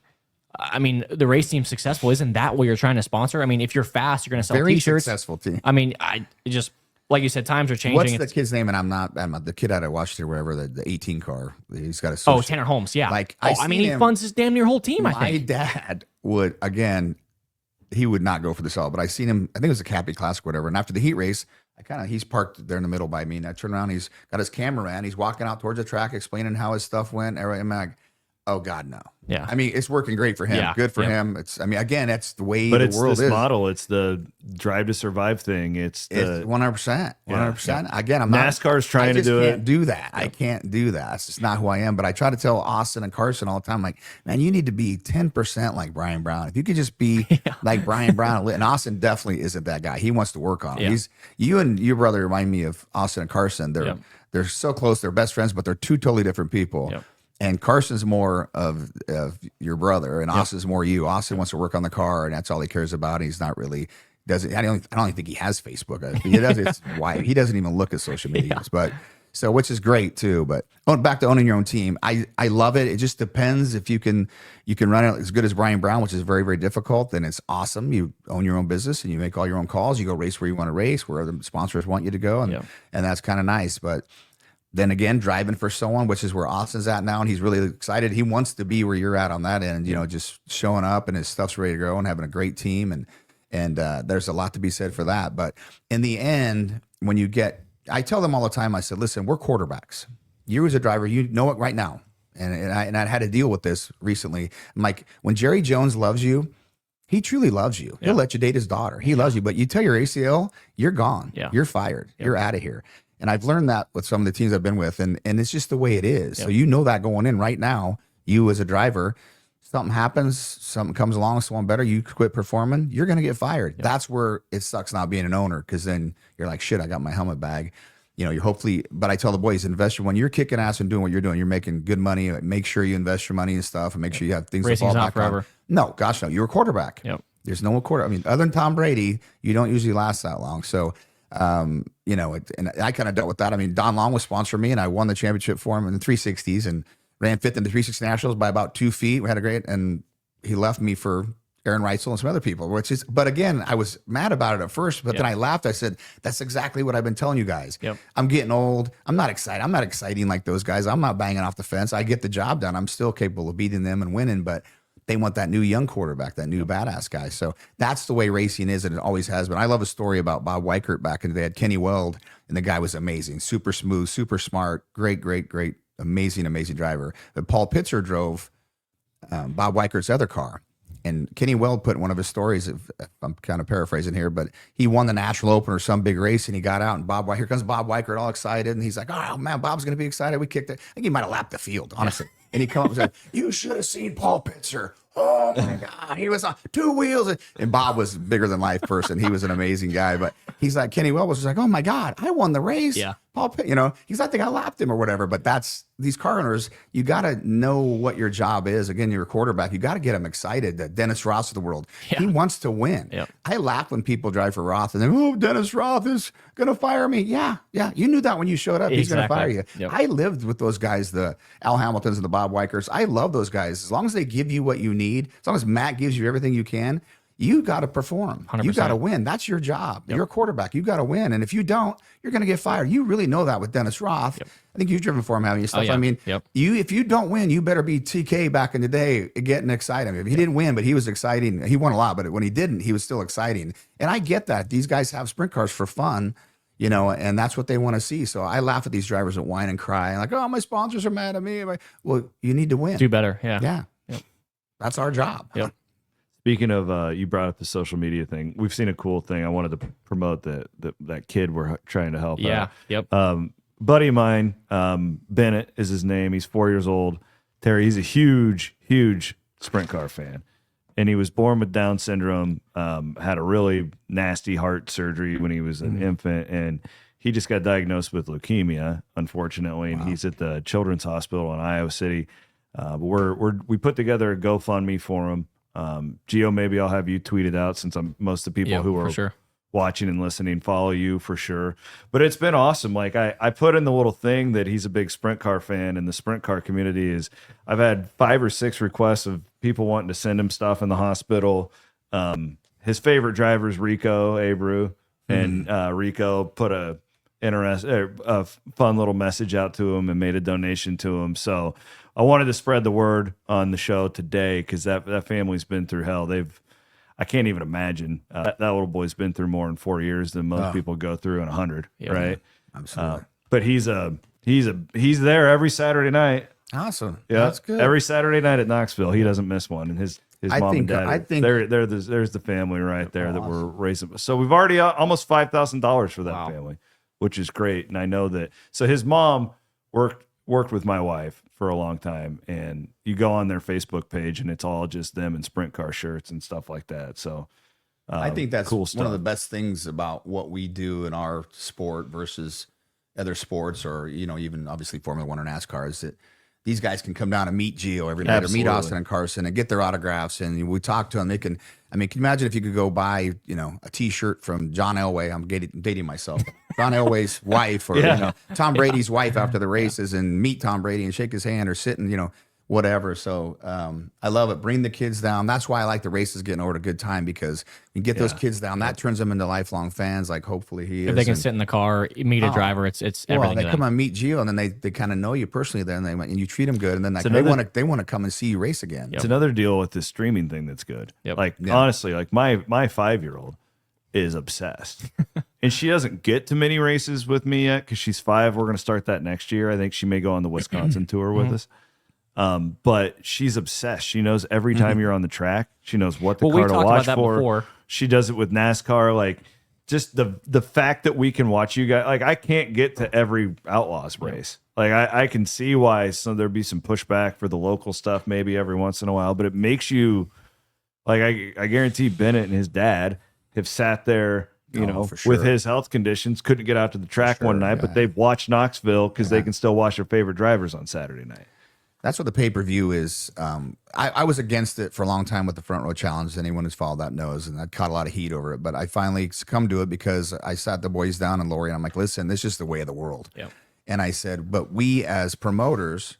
I mean, the race team's successful. Isn't that what you're trying to sponsor? I mean, if you're fast, you're going to sell Very T-shirts. Successful team. I mean, like you said, times are changing. What's the kid's name? And I'm not the kid out of Washington, wherever, the 18 car. He's got a social. Tanner Holmes. Yeah. He funds his damn near whole team, I think. My dad would, again, he would not go for the sell, but I seen him, I think it was a Cappy Classic or whatever. And after the heat race, he's parked there in the middle by me. And I turn around, he's got his camera in. He's walking out towards the track, explaining how his stuff went. I'm like, oh God, no. Yeah. I mean, it's working great for him. Yeah. Good for him. Again, that's the way the world is. But it's this model. It's the drive to survive thing. It's 100%. 100%. Again, NASCAR's trying to do it. I can't do that. I can't do that. That's just not who I am. But I try to tell Austin and Carson all the time, like, man, you need to be 10% like Brian Brown. If you could just be like Brian Brown, and Austin definitely isn't that guy. He wants to work on it. You and your brother remind me of Austin and Carson. They're so close. They're best friends, but they're two totally different people. Yep. And Carson's more of your brother, and Austin's more you. Austin wants to work on the car, and that's all he cares about. And he's not really doesn't. I don't even think he has Facebook. He does. It's why he doesn't even look at social media. But so, which is great too. But back to owning your own team, I love it. It just depends if you can run it as good as Brian Brown, which is very, very difficult. Then it's awesome. You own your own business and you make all your own calls. You go race where you want to race, where other sponsors want you to go, and that's kind of nice. But then again, driving for someone, which is where Austin's at now, and he's really excited. He wants to be where you're at on that end, just showing up and his stuff's ready to go and having a great team. And there's a lot to be said for that. But in the end, I tell them all the time, I said, listen, we're quarterbacks. You as a driver, you know it right now. And I had to deal with this recently. I'm like, when Jerry Jones loves you, he truly loves you. He'll let you date his daughter. He loves you, but you tell your ACL, you're gone. Yeah. You're fired. You're out of here. And I've learned that with some of the teams I've been with, and it's just the way it is. Yep. So you know that going in right now, you as a driver, something happens, something comes along, someone better, you quit performing, you're going to get fired. Yep. That's where it sucks not being an owner, because then you're like, shit, I got my helmet bag. You're hopefully, but I tell the boys, when you're kicking ass and doing what you're doing, you're making good money. Make sure you invest your money and stuff, and make sure you have things to fall back on. No, gosh, no, you're a quarterback. Yep. There's no quarter. I mean, other than Tom Brady, you don't usually last that long. So, and I kind of dealt with that. I mean, Don Long was sponsoring me, and I won the championship for him in the 360s and ran fifth in the 360 Nationals by about 2 feet. We had a great, and he left me for Aaron Reitzel and some other people, but again, I was mad about it at first, but then I laughed. I said, that's exactly what I've been telling you guys. Yep. I'm getting old. I'm not excited. I'm not exciting like those guys. I'm not banging off the fence. I get the job done. I'm still capable of beating them and winning, but they want that new young quarterback, that new badass guy. So that's the way racing is, and it always has been. I love a story about Bob Weichert back in the day. Had Kenny Weld, and the guy was amazing, super smooth, super smart, great, amazing driver. But Paul Pitzer drove Bob Weichert's other car. And Kenny Weld put in one of his stories, if I'm kind of paraphrasing here, but he won the National Open or some big race, and he got out, and here comes Bob Weichert all excited, and he's like, oh, man, Bob's going to be excited. We kicked it. I think he might have lapped the field, honestly. And he comes up and said, you should have seen Paul Pitzer. Oh, my God. He was on 2 wheels. And Bob was a bigger than life person. He was an amazing guy. But he's like, Kenny Weld was just like, oh, my God, I won the race. Yeah. Paul Pitt, he's I think I lapped him or whatever. But that's these car owners, you got to know what your job is. Again, you're a quarterback. You got to get them excited. That Dennis Ross of the world, he wants to win. Yep. I laugh when people drive for Roth and they're, oh, Dennis Roth is going to fire me. Yeah. You knew that when you showed up. He's going to fire you. Yep. I lived with those guys, the Al Hamiltons and the Bob Weicherts. I love those guys. As long as they give you what you need, as long as Matt gives you everything you can, you got to perform. 100%. You got to win. That's your job. You're a quarterback. You got to win. And if you don't, you're going to get fired. You really know that with Dennis Roth. I think you've driven for him, haven't you? Stuff. I mean, if you don't win, you better be TK back in the day getting excited. If he didn't win, but he was exciting. He won a lot, but when he didn't, he was still exciting. And I get that. These guys have sprint cars for fun, and that's what they want to see. So I laugh at these drivers that whine and cry. Like, oh, my sponsors are mad at me. Well, you need to win. Do better. Yeah. Yeah. Yep. That's our job. Yep. Speaking of, you brought up the social media thing. We've seen a cool thing. I wanted to promote that kid we're trying to help. Yeah. out. Yep. Buddy of mine, Bennett is his name. He's 4 years old. Terry, he's a huge sprint car fan. And he was born with Down syndrome, had a really nasty heart surgery when he was an infant. And he just got diagnosed with leukemia, unfortunately. And he's at the Children's Hospital in Iowa City. But we put together a GoFundMe for him. Gio, maybe I'll have you tweet it out since most of the people who are watching and listening follow you for sure. But it's been awesome. Like I put in the little thing that he's a big sprint car fan, and the sprint car community is, I've had 5 or 6 requests of people wanting to send him stuff in the hospital. His favorite driver is Rico Abreu, and Rico put a fun little message out to him and made a donation to him. So I wanted to spread the word on the show today because that family's been through hell. I can't even imagine. That little boy's been through more in 4 years than most people go through in 100, right? Absolutely. But he's there every Saturday night. Awesome. Yeah, that's good. Every Saturday night at Knoxville, he doesn't miss one. And his mom and dad, there's the family right there that we're raising. So we've already almost $5,000 for that family, which is great. And I know that. So his mom worked with my wife for a long time, and you go on their Facebook page and it's all just them in sprint car shirts and stuff like that. So I think that's cool one stuff. of the best things about what we do in our sport versus other sports, or even obviously Formula One or NASCAR, is that these guys can come down and meet Gio every night, or meet Austin and Carson, and get their autographs, and we talk to them. They can. I mean, can you imagine if you could go buy, a T-shirt from John Elway? I'm dating myself. John Elway's wife, or Tom Brady's wife after the races, and meet Tom Brady and shake his hand, or sit and whatever. So I love it. Bring the kids down. That's why I like the races getting over at a good time, because you get those kids down. That turns them into lifelong fans. Like hopefully he is. If they can sit in the car, meet a driver, it's everything. They come and meet Gio, and then they kind of know you personally. Then and you treat them good, and then they want to come and see you race again. It's another deal with this streaming thing that's good. Yep. Honestly, like my 5-year-old is obsessed, and she doesn't get to many races with me yet because she's 5. We're going to start that next year. I think she may go on the Wisconsin tour with us. But she's obsessed. She knows every time you're on the track. She knows what the car to watch for. Before. She does it with NASCAR. Like, just the fact that we can watch you guys. Like, I can't get to every Outlaws race. Like, I can see why there'd be some pushback for the local stuff maybe every once in a while. But it makes you, like, I guarantee Bennett and his dad have sat there, with his health conditions, couldn't get out to the track one night, but they've watched Knoxville because they can still watch their favorite drivers on Saturday night. That's what the pay-per-view is. I was against it for a long time with the Front Row Challenge. Anyone who's followed that knows, and I caught a lot of heat over it. But I finally succumbed to it because I sat the boys down and Lori, and I'm like, listen, this is just the way of the world. Yep. And I said, but we as promoters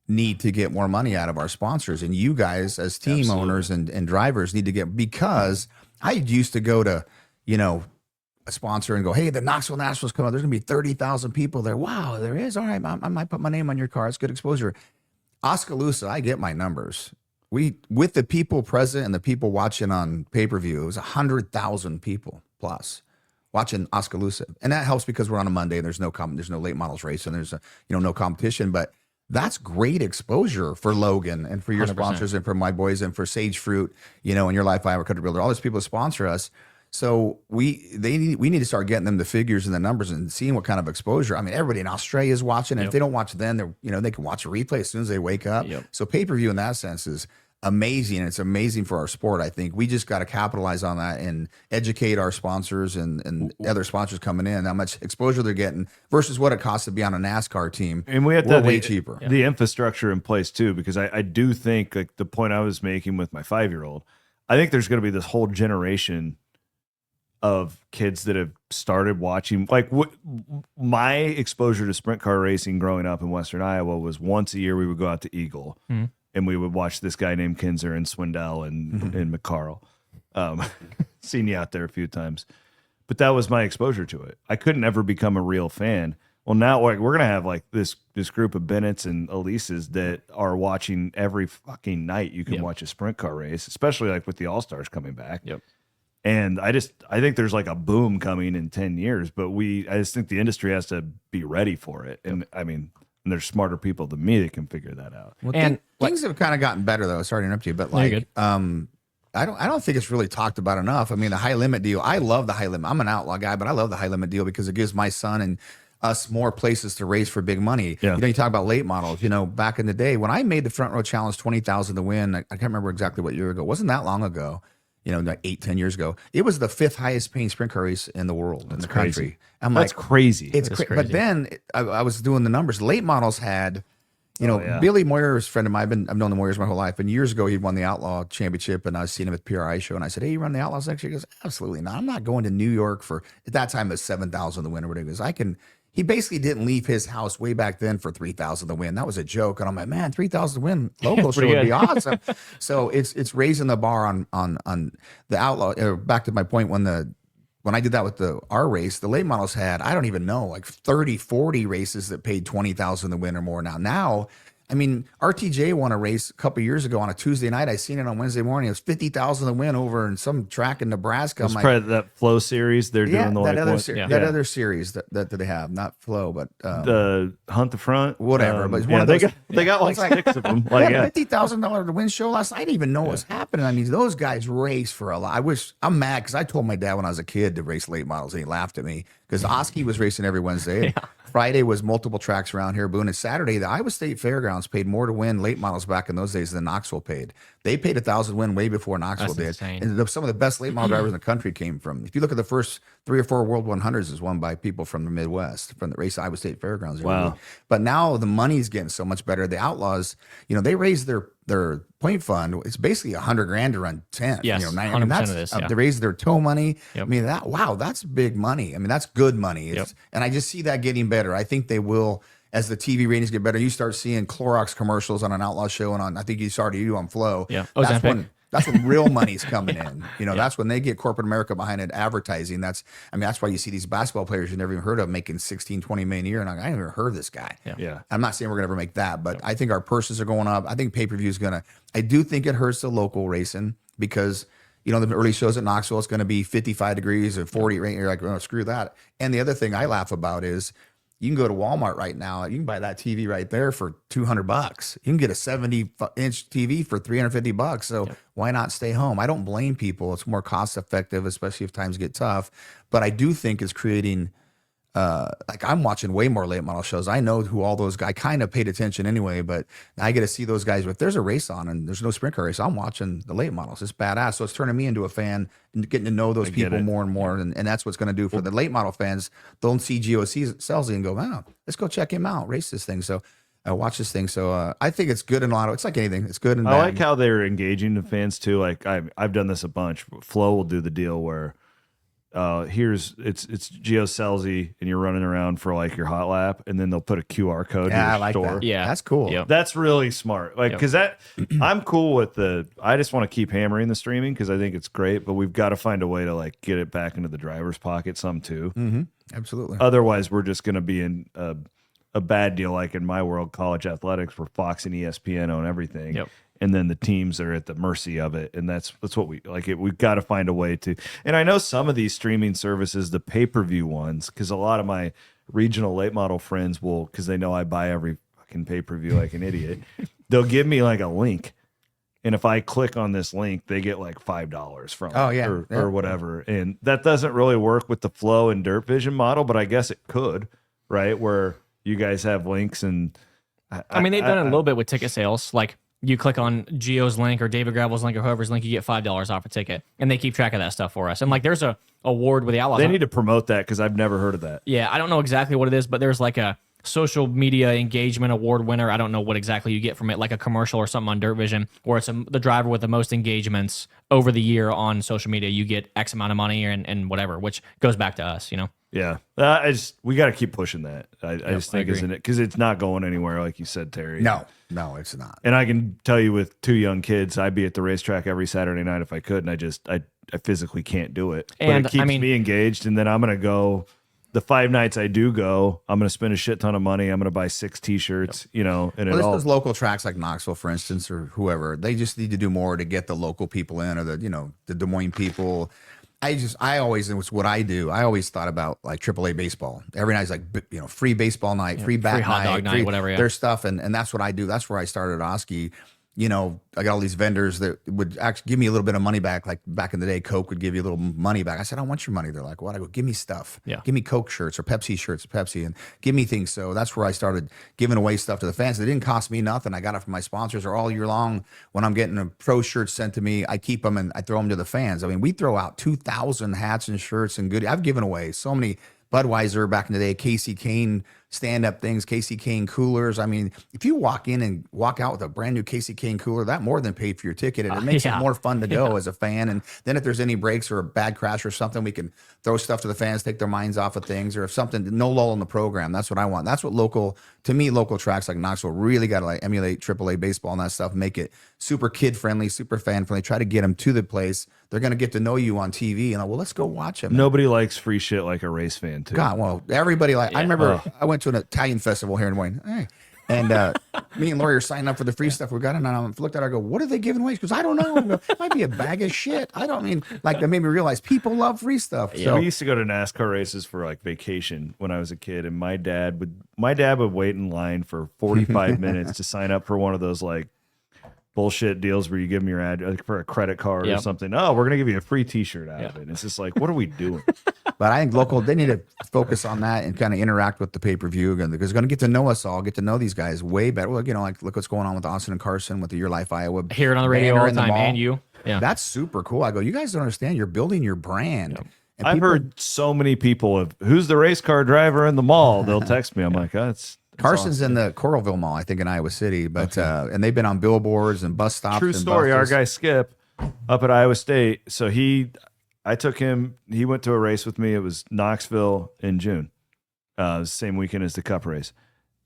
need to get more money out of our sponsors, and you guys as team owners and drivers need to get, because I used to go to, a sponsor and go, hey, the Knoxville Nationals come out. There's gonna be 30,000 people there. Wow, there is. All right, I might put my name on your car. It's good exposure. Oskaloosa, I get my numbers. With the people present and the people watching on pay-per-view, it was 100,000 people plus watching Oskaloosa, and that helps because we're on a Monday and there's no late models race and there's no competition. But that's great exposure for Logan and for your 100%. Sponsors and for my boys and for Sage Fruit, and your Life Iowa Country Builder, all those people that sponsor us. So we need to start getting them the figures and the numbers and seeing what kind of exposure. I mean, everybody in Australia is watching, and if they don't watch then, they can watch a replay as soon as they wake up. So pay-per-view in that sense is amazing, and it's amazing for our sport. I think we just got to capitalize on that and educate our sponsors and other sponsors coming in how much exposure they're getting versus what it costs to be on a NASCAR team. And we have to way cheaper. The infrastructure in place too, because I do think, like the point I was making with my 5-year-old, I think there's going to be this whole generation of kids that have started watching, like my exposure to sprint car racing growing up in Western Iowa was once a year we would go out to Eagle and we would watch this guy named Kinzer and Swindell and McCarl. Seen you out there a few times, but that was my exposure to it. I couldn't ever become a real fan. Well, now we're going to have like this group of Bennett's and Elises that are watching every fucking night. You can watch a sprint car race, especially like with the All-Stars coming back. And I think there's like a boom coming in 10 years, but I just think the industry has to be ready for it. And I mean, there's smarter people than me that can figure that out. Well, and things have kind of gotten better though. Sorry to interrupt you, but like, I don't think it's really talked about enough. I mean, the high limit deal, I love the high limit. I'm an outlaw guy, but I love the high limit deal because it gives my son and us more places to race for big money. You talk about late models, back in the day when I made the front row challenge, 20,000 to win. I can't remember exactly what year ago. It wasn't that long ago. Like 8-10 years ago, it was the 5th highest paying sprint car race in the world, in the country. I'm That's crazy. It's crazy. But then I was doing the numbers. Late models had, Billy Moyer is a friend of mine. I've known the Moyers my whole life. And years ago, he'd won the Outlaw Championship, and I was seeing him at the PRI show. And I said, "Hey, you run the Outlaws next year?" He goes, "Absolutely not. I'm not going to New York for." At that time, it was 7,000 to win or whatever. He goes, He basically didn't leave his house way back then for 3,000 to win. That was a joke. And I'm like, man, 3,000 to win local show would be awesome. So it's raising the bar on the Outlaw. Back to my point, when I did that with our race, the late models had, I don't even know, like 30, 40 races that paid 20,000 to win or more. Now, I mean, RTJ won a race a couple of years ago on a Tuesday night. I seen it on Wednesday morning. It was 50,000 to win over in some track in Nebraska. It's probably that Flow series they're doing. That other series that they have, not Flow, but the Hunt the Front, whatever. But it's one of those. They got like 6 of them. Like $50,000 to win show last night. I didn't even know what was happening. I mean, those guys race for a lot. I'm mad because I told my dad when I was a kid to race late models, and he laughed at me because Oski was racing every Wednesday. Friday was multiple tracks around here, Boone. And Saturday, the Iowa State Fairgrounds paid more to win late models back in those days than Knoxville paid. They paid 1,000 to win way before Knoxville did. Insane. And some of the best late model drivers in the country came from. If you look at the first 3 or 4 World 100s, is won by people from the Midwest, from the race Iowa State Fairgrounds. Wow. But now the money's getting so much better. The Outlaws, they raised their point fund. It's basically $100,000 to run 10. Yes, 100% of this. They raised their tow money. I mean, that's big money. I mean, that's good money. And I just see that getting better. I think they will, as the TV ratings get better. You start seeing Clorox commercials on an Outlaw show, and I think you started on Flow. That's when real money's coming in. That's when they get corporate America behind it, advertising. That's why you see these basketball players you never even heard of making 16, 20 million a year. And I never heard of this guy. I'm not saying we're going to ever make that, but I think our purses are going up. I think pay-per-view is going to, I do think it hurts the local racing because, the early shows at Knoxville, it's going to be 55 degrees or 40. Right? You're like, oh, screw that. And the other thing I laugh about is, you can go to Walmart right now. You can buy that TV right there for $200. You can get a 70-inch TV for $350. So why not stay home? I don't blame people. It's more cost effective, especially if times get tough. But I do think it's creating. I'm watching way more late model shows. I know who all those guys. I kind of paid attention anyway, but I get to see those guys. If there's a race on and there's no sprint car race, I'm watching the late models. It's badass. So it's turning me into a fan and getting to know those people more and more. And that's what's going to do for the late model fans. They'll see GOC Scelzi and go, wow, let's go check him out, race this thing. So watch this thing. So I think it's good in a lot of. It's like anything. It's good and bad. I like how they're engaging the fans too. Like I've done this a bunch. Flo will do the deal where it's Geo Scelzi, and you're running around for like your hot lap, and then they'll put a QR code to your I like store. that. Yeah. That's cool. Yep. That's really smart. Like, because I'm cool with I just want to keep hammering the streaming because I think it's great, but we've got to find a way to like get it back into the driver's pocket some too. Mm-hmm. Absolutely. Otherwise, we're just going to be in a bad deal, like in my world, college athletics, where Fox and ESPN own everything. Yep. And then the teams are at the mercy of it, and that's what we like. We've got to find a way to. And I know some of these streaming services, the pay-per-view ones, because a lot of my regional late model friends will, because they know I buy every fucking pay-per-view like an idiot. They'll give me like a link, and if I click on this link, they get like $5 from it or whatever. And that doesn't really work with the Flow and Dirt Vision model, but I guess it could, right? Where you guys have links, and I mean, they've done it a little bit with ticket sales, like. You click on Geo's link or David Gravel's link or whoever's link, you get $5 off a ticket, and they keep track of that stuff for us. And like, there's a award with the Outlaws. They need to promote that because I've never heard of that. Yeah, I don't know exactly what it is, but there's like a social media engagement award winner. I don't know what exactly you get from it, like a commercial or something on Dirt Vision, where it's the driver with the most engagements over the year on social media. You get X amount of money and whatever, which goes back to us, you know. Yeah, we got to keep pushing that. I just think, isn't it? Because it's not going anywhere, like you said, Terry. No, it's not. And I can tell you, with 2 young kids, I'd be at the racetrack every Saturday night if I could, and I physically can't do it. And, but it keeps me engaged, and then I'm gonna go. The 5 nights I do go, I'm gonna spend a shit ton of money. I'm gonna buy 6 T-shirts, you know, and Well, those local tracks like Knoxville, for instance, or whoever, they just need to do more to get the local people in, or the Des Moines people. I always, it was what I do. I always thought about like AAA baseball. Every night's like, free baseball night, free bat hot dog night, whatever. Yeah. Their stuff. And that's what I do. That's where I started Oski. You know, I got all these vendors that would actually give me a little bit of money back. Like back in the day, Coke would give you a little money back. I said, I don't want your money. They're like, what? I go, give me stuff. Yeah. Give me Coke shirts or Pepsi shirts, Pepsi, and give me things. So that's where I started giving away stuff to the fans. It didn't cost me nothing. I got it from my sponsors, or all year long when I'm getting a pro shirt sent to me, I keep them and I throw them to the fans. I mean, we throw out 2,000 hats and shirts and goodies. I've given away so many Budweiser back in the day, Casey Kane stand-up things, Casey Kane coolers. I mean, if you walk in and walk out with a brand new Casey Kane cooler, that more than paid for your ticket, and it makes it more fun to go as a fan. And then if there's any breaks or a bad crash or something, we can throw stuff to the fans, take their minds off of things, or if something, no lull in the program. That's what I want. That's what local tracks like Knoxville really got to like emulate AAA baseball and that stuff, make it super kid-friendly, super fan-friendly, try to get them to the place. They're going to get to know you on TV, and well, let's go watch them. Nobody likes free shit like a race fan, too. God, well, everybody I remember I went to an Italian festival here in Wayne. Hey. And me and Lori are signing up for the free stuff we got, and I looked at her, I go, what are they giving away? She goes, I don't know. I go, it might be a bag of shit. I don't mean, like, that made me realize people love free stuff. So we used to go to NASCAR races for like vacation when I was a kid, and my dad would wait in line for 45 minutes to sign up for one of those like bullshit deals where you give them your ad like for a credit card or something. Oh, we're gonna give you a free T-shirt out of it. And it's just like, what are we doing? But I think local, they need to focus on that and kind of interact with the pay-per-view again, because they're going to get to know us all, get to know these guys way better. Well, like look what's going on with Austin and Carson with the Your Life Iowa. Hear it on the radio all the time, and you. Yeah. That's super cool. I go, you guys don't understand. You're building your brand. Yep. And I've heard so many people of who's the race car driver in the mall. They'll text me. I'm like, that's Carson's awesome. in the Coralville Mall, I think, in Iowa City. But and they've been on billboards and bus stops. True and story. buses. Our guy Skip up at Iowa State. So I took him. He went to a race with me. It was Knoxville in June, same weekend as the Cup race,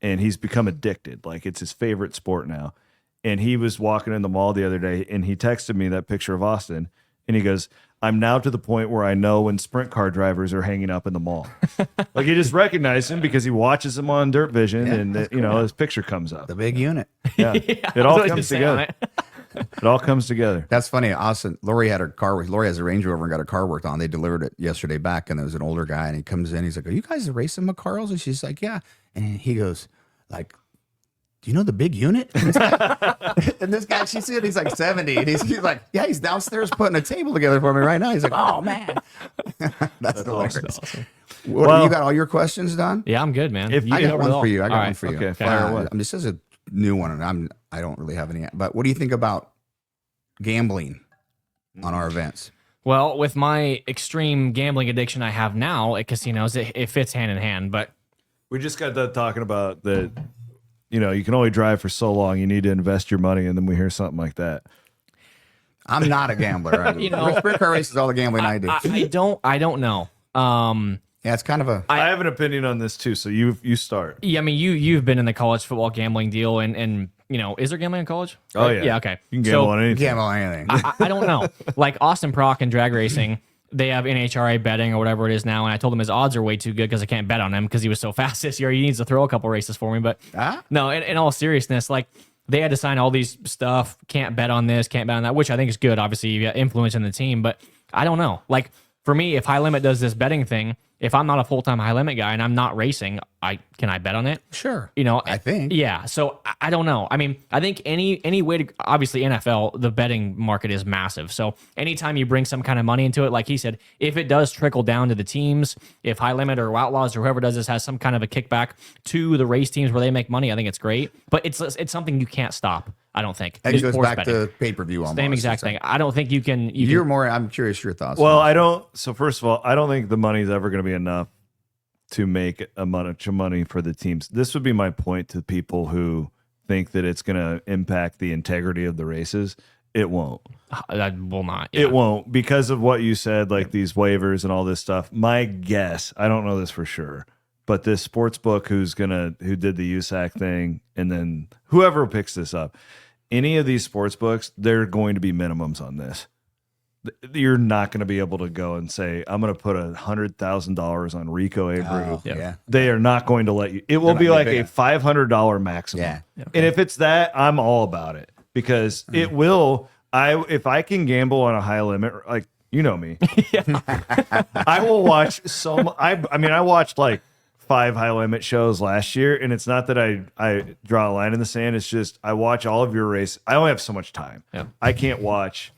and he's become addicted. Like it's his favorite sport now. And he was walking in the mall the other day, and he texted me that picture of Austin, and he goes, I'm now to the point where I know when sprint car drivers are hanging up in the mall. Like he just recognized him because he watches him on Dirt Vision, and his picture comes up. The big unit. Yeah, it all comes together. It all comes together. That's funny. Austin, Lori had her car. Lori has a Range Rover and got her car worked on. They delivered it yesterday back, and there was an older guy, and he comes in. He's like, "Are you guys racing McCarls?" And she's like, "Yeah." And he goes, "Like, do you know the big unit?" And this guy, she said he's like 70, and he's like, "Yeah, he's downstairs putting a table together for me right now." He's like, "Oh man, that's hilarious." Awesome. Well, you got all your questions done? Yeah, I'm good, man. If you I got one for you. I got one for you. Okay, fire away. This is a new one, and I don't really have any. But what do you think about gambling on our events? Well, with my extreme gambling addiction I have now at casinos, it fits hand in hand. But we just got done talking about that. You can only drive for so long. You need to invest your money, and then we hear something like that. I'm not a gambler. Sprint car race is all the gambling I do. I don't know. Yeah, it's kind of a. I have an opinion on this too. So you start. Yeah, I mean, you've been in the college football gambling deal, and is there gambling in college? Oh yeah, yeah. Okay, you can gamble on anything. Gamble on anything. I don't know. Like Austin Prock and drag racing, they have NHRA betting or whatever it is now, and I told him his odds are way too good because I can't bet on him because he was so fast this year. He needs to throw a couple races for me. But no, in all seriousness, like they had to sign all these stuff. Can't bet on this, can't bet on that, which I think is good. Obviously, you got influence in the team, but I don't know. Like for me, if High Limit does this betting thing. If I'm not a full-time High Limit guy and I'm not racing, can I bet on it? Sure. I think. Yeah. So I don't know. I mean, I think any way to obviously NFL, the betting market is massive. So anytime you bring some kind of money into it, like he said, if it does trickle down to the teams, if High Limit or Outlaws or whoever does this has some kind of a kickback to the race teams where they make money, I think it's great. But it's something you can't stop. I don't think. And it goes back to pay-per-view almost. Same exact thing. I don't think you can. You're more. I'm curious your thoughts. Well, I don't. So first of all, I don't think the money's ever going to be enough to make a bunch of money for the teams. This would be my point to people who think that it's going to impact the integrity of the races. It won't. That will not. Yeah. It won't because of what you said, like these waivers and all this stuff. My guess, I don't know this for sure, but this sports book who did the USAC thing, and then whoever picks this up, any of these sports books, they're going to be minimums on this. You're not going to be able to go and say, I'm going to put $100,000 on Rico Abreu. Yeah. They are not going to let you. It will be like a $500 maximum. Yeah. Okay. And if it's that, I'm all about it because it will. If I can gamble on a High Limit, like, you know me, I will watch I watched like 5 High Limit shows last year, and it's not that I draw a line in the sand. It's just I watch all of your race. I only have so much time. Yeah. I can't watch.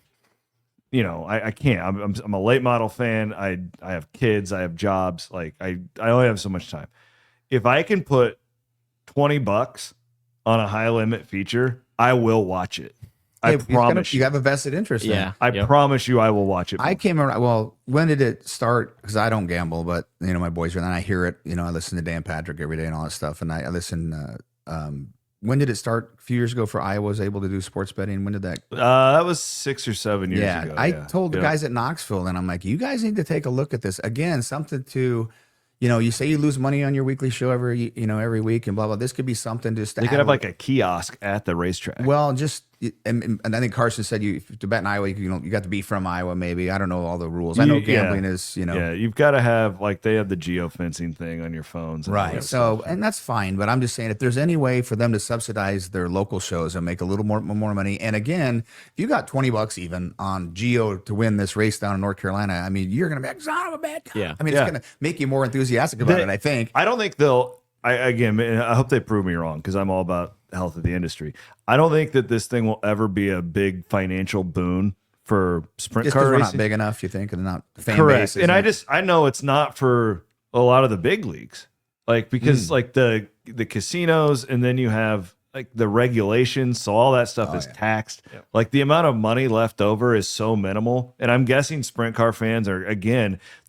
I can't. I'm a late model fan. I have kids. I have jobs. Like I only have so much time. If I can put $20 on a High Limit feature, I will watch it. I promise you have a vested interest. Yeah. I promise you, I will watch it. I came around. Well, when did it start? Because I don't gamble, but my boys are, and I hear it. I listen to Dan Patrick every day and all that stuff, and I listen. When did it start? A few years ago, for Iowa was able to do sports betting. When did that? That was 6 or 7 years ago. I told the guys at Knoxville, and I'm like, you guys need to take a look at this again. Something to. You say you lose money on your weekly show every week and blah, blah. This could be something just to They could have like a kiosk at the racetrack. Well, just, and I think Carson said to bet in Iowa, you got to be from Iowa, maybe. I don't know all the rules. I know gambling is, Yeah, you've got to have, like, they have the geofencing thing on your phones. Right. So, and that's fine. But I'm just saying, if there's any way for them to subsidize their local shows and make a little more money. And again, if you got $20 even on Geo to win this race down in North Carolina, I mean, you're going to be like, son of a bad guy. Yeah. I mean, it's going to make you more enthusiastic about it, I think. I don't think they'll. I hope they prove me wrong because I'm all about the health of the industry. I don't think that this thing will ever be a big financial boon for sprint Just car because we're racing. not big enough, you think, and not fan Correct. base. And I know it's not for a lot of the big leagues, like because like the casinos, and then you have like the regulations, so all that stuff is taxed. Yep. Like the amount of money left over is so minimal, and I'm guessing sprint car fans are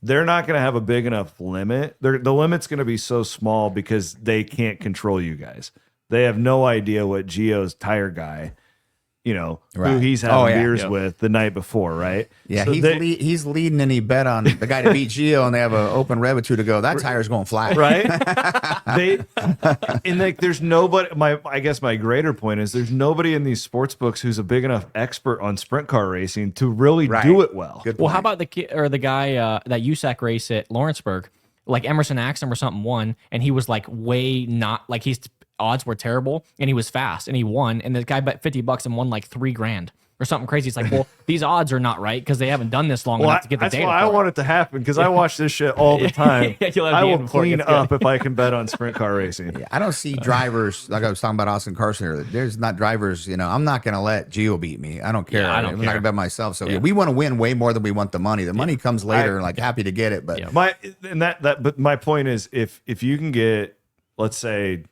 they're not going to have a big enough limit. The limit's going to be so small because they can't control you guys. They have no idea what Gio's tire guy, who he's having beers with the night before, right? Yeah, So he's leading, and he bet on the guy to beat Gio, and they have an open rev or two to go. That tire's going flat, right? There's nobody. I guess my greater point is there's nobody in these sports books who's a big enough expert on sprint car racing to really do it well. Good point. Well, how about the guy that USAC race at Lawrenceburg, like Emerson Axum or something won, and he was like way not like his odds were terrible, and he was fast, and he won, and the guy bet $50 and won like $3,000 or something crazy. It's like, well, these odds are not right because they haven't done this long enough to get the that's data. why I want it to happen because I watch this shit all the time. I will clean up if I can bet on sprint car racing. Yeah, I don't see drivers like I was talking about Austin Carson here. There's not drivers. I'm not going to let Gio beat me. I don't care. Yeah, I'm not going to bet myself. So we want to win way more than we want the money. The money comes later, and like happy to get it. But but my point is, if you can get, let's say,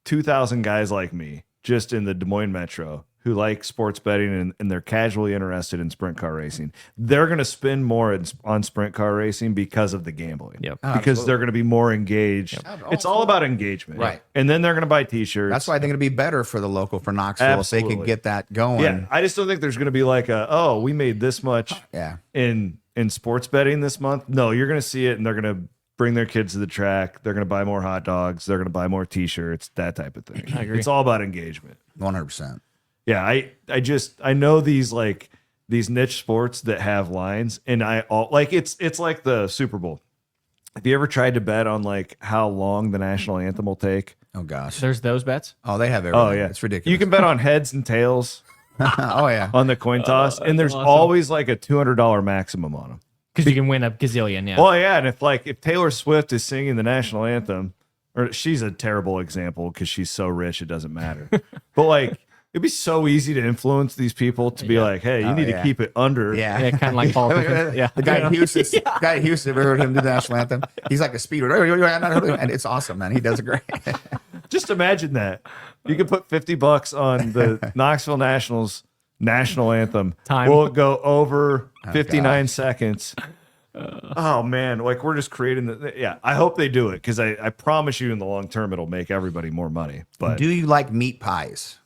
2,000 guys like me just in the Des Moines metro who like sports betting and they're casually interested in sprint car racing, they're going to spend more on sprint car racing because of the gambling. Yep. Because they're going to be more engaged. It's all about engagement. Right. And then they're going to buy T-shirts. That's why I think it'd be better for the local, for Knoxville, if they Absolutely. could get that going. Yeah. I just don't think there's going to be like we made this much Yeah. in sports betting this month. No, you're going to see it and they're going to bring their kids to the track. They're going to buy more hot dogs. They're going to buy more T-shirts, that type of thing. I agree. It's all about engagement. 100%. Yeah, I know these niche sports that have lines, and it's like the Super Bowl. Have you ever tried to bet on like how long the national anthem will take? Oh, gosh. There's those bets. Oh, they have everything. Oh yeah, It's ridiculous. You can bet on heads and tails Oh, yeah. on the coin toss, and there's awesome. always like a $200 maximum on them. Because you can win a gazillion. Yeah. Well, yeah, and if Taylor Swift is singing the national anthem, or she's a terrible example because she's so rich it doesn't matter, but like. It'd be so easy to influence these people to be like, hey, you need to keep it under. Yeah. Yeah, kind of like politics. Yeah. The guy in Houston, the guy in Houston, ever heard him do the national anthem? He's like a speeder. And it's awesome, man. He does it great. Just imagine that. You could put $50 on the Knoxville Nationals national anthem. Time. Will it go over 59 gosh. seconds? Oh man, like we're just creating yeah. I hope they do it because I promise you in the long term it'll make everybody more money. But Do you like meat pies?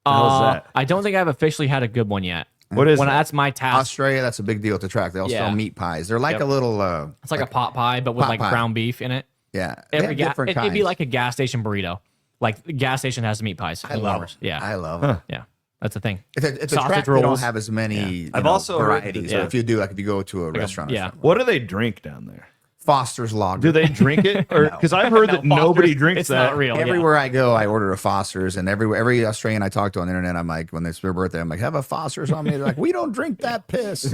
hell's that? I don't think I've officially had a good one yet. What is that? That's my task. Australia, that's a big deal at the track. They'll Yeah. sell meat pies. They're like Yep. a little, It's like a pot pie, but with pot like pie. ground beef in it. yeah. They have different It'd be kinds. like a gas station burrito. Like the gas station has meat pies. I love it. Yeah. I love it. Yeah. That's the thing. At the Sausage track, they don't rolls. have as many you I've know, also heard varieties. that- So if you do, like if you go to a restaurant or yeah. something. What do they drink down there? Foster's Lager. Do they drink it? Or because I've heard that No, nobody Foster's, drinks it's that. not real. Everywhere I go, I order a Foster's, and every Australian I talk to on the internet, I'm like, when it's their birthday, I'm like, have a Foster's on me. They're like, we don't drink that piss.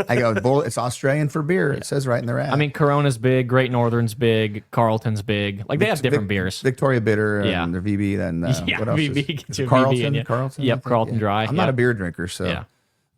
I go, bull, it's Australian for beer. It says right in their ad. I mean, Corona's big, Great Northern's big, Carlton's big. Like they have different beers. Victoria Bitter and Yeah. their VB. Then Yeah, what else? VB is, gets is you it a Carlton? VB in you. Carlton. Yep, I think? Carlton Dry, I'm not yeah. a beer drinker, so Yeah.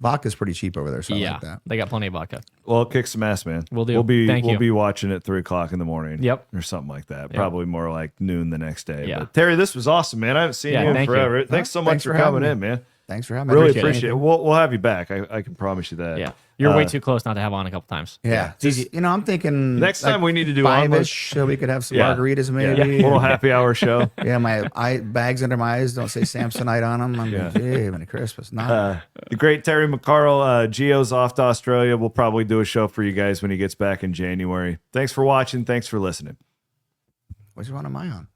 vodka's pretty cheap over there. So I Yeah. like that. They got plenty of vodka. Well, kick some ass, man. Will do. We'll be Thank you. watching at 3:00 in the morning. Yep. Or something like that. Probably more like noon the next day. Yeah. But Terry, this was awesome, man. I haven't seen Yeah, you in thank you. forever. Thanks so much Thanks for for coming having in, man. Thanks for having me. Really Appreciate appreciate it. We'll have you back. I can promise you that. Yeah. You're way too close not to have on a couple times. Yeah, just, I'm thinking Next time we need to do five-ish, so we could have some Yeah. margaritas maybe. Yeah. Little happy hour show. Yeah, my bags under my eyes don't say Samsonite on them. I'm like, gee, Merry Christmas. Not. The great Terry McCarl. Gio's off to Australia. We'll probably do a show for you guys when he gets back in January. Thanks for watching. Thanks for listening. Which one am I on?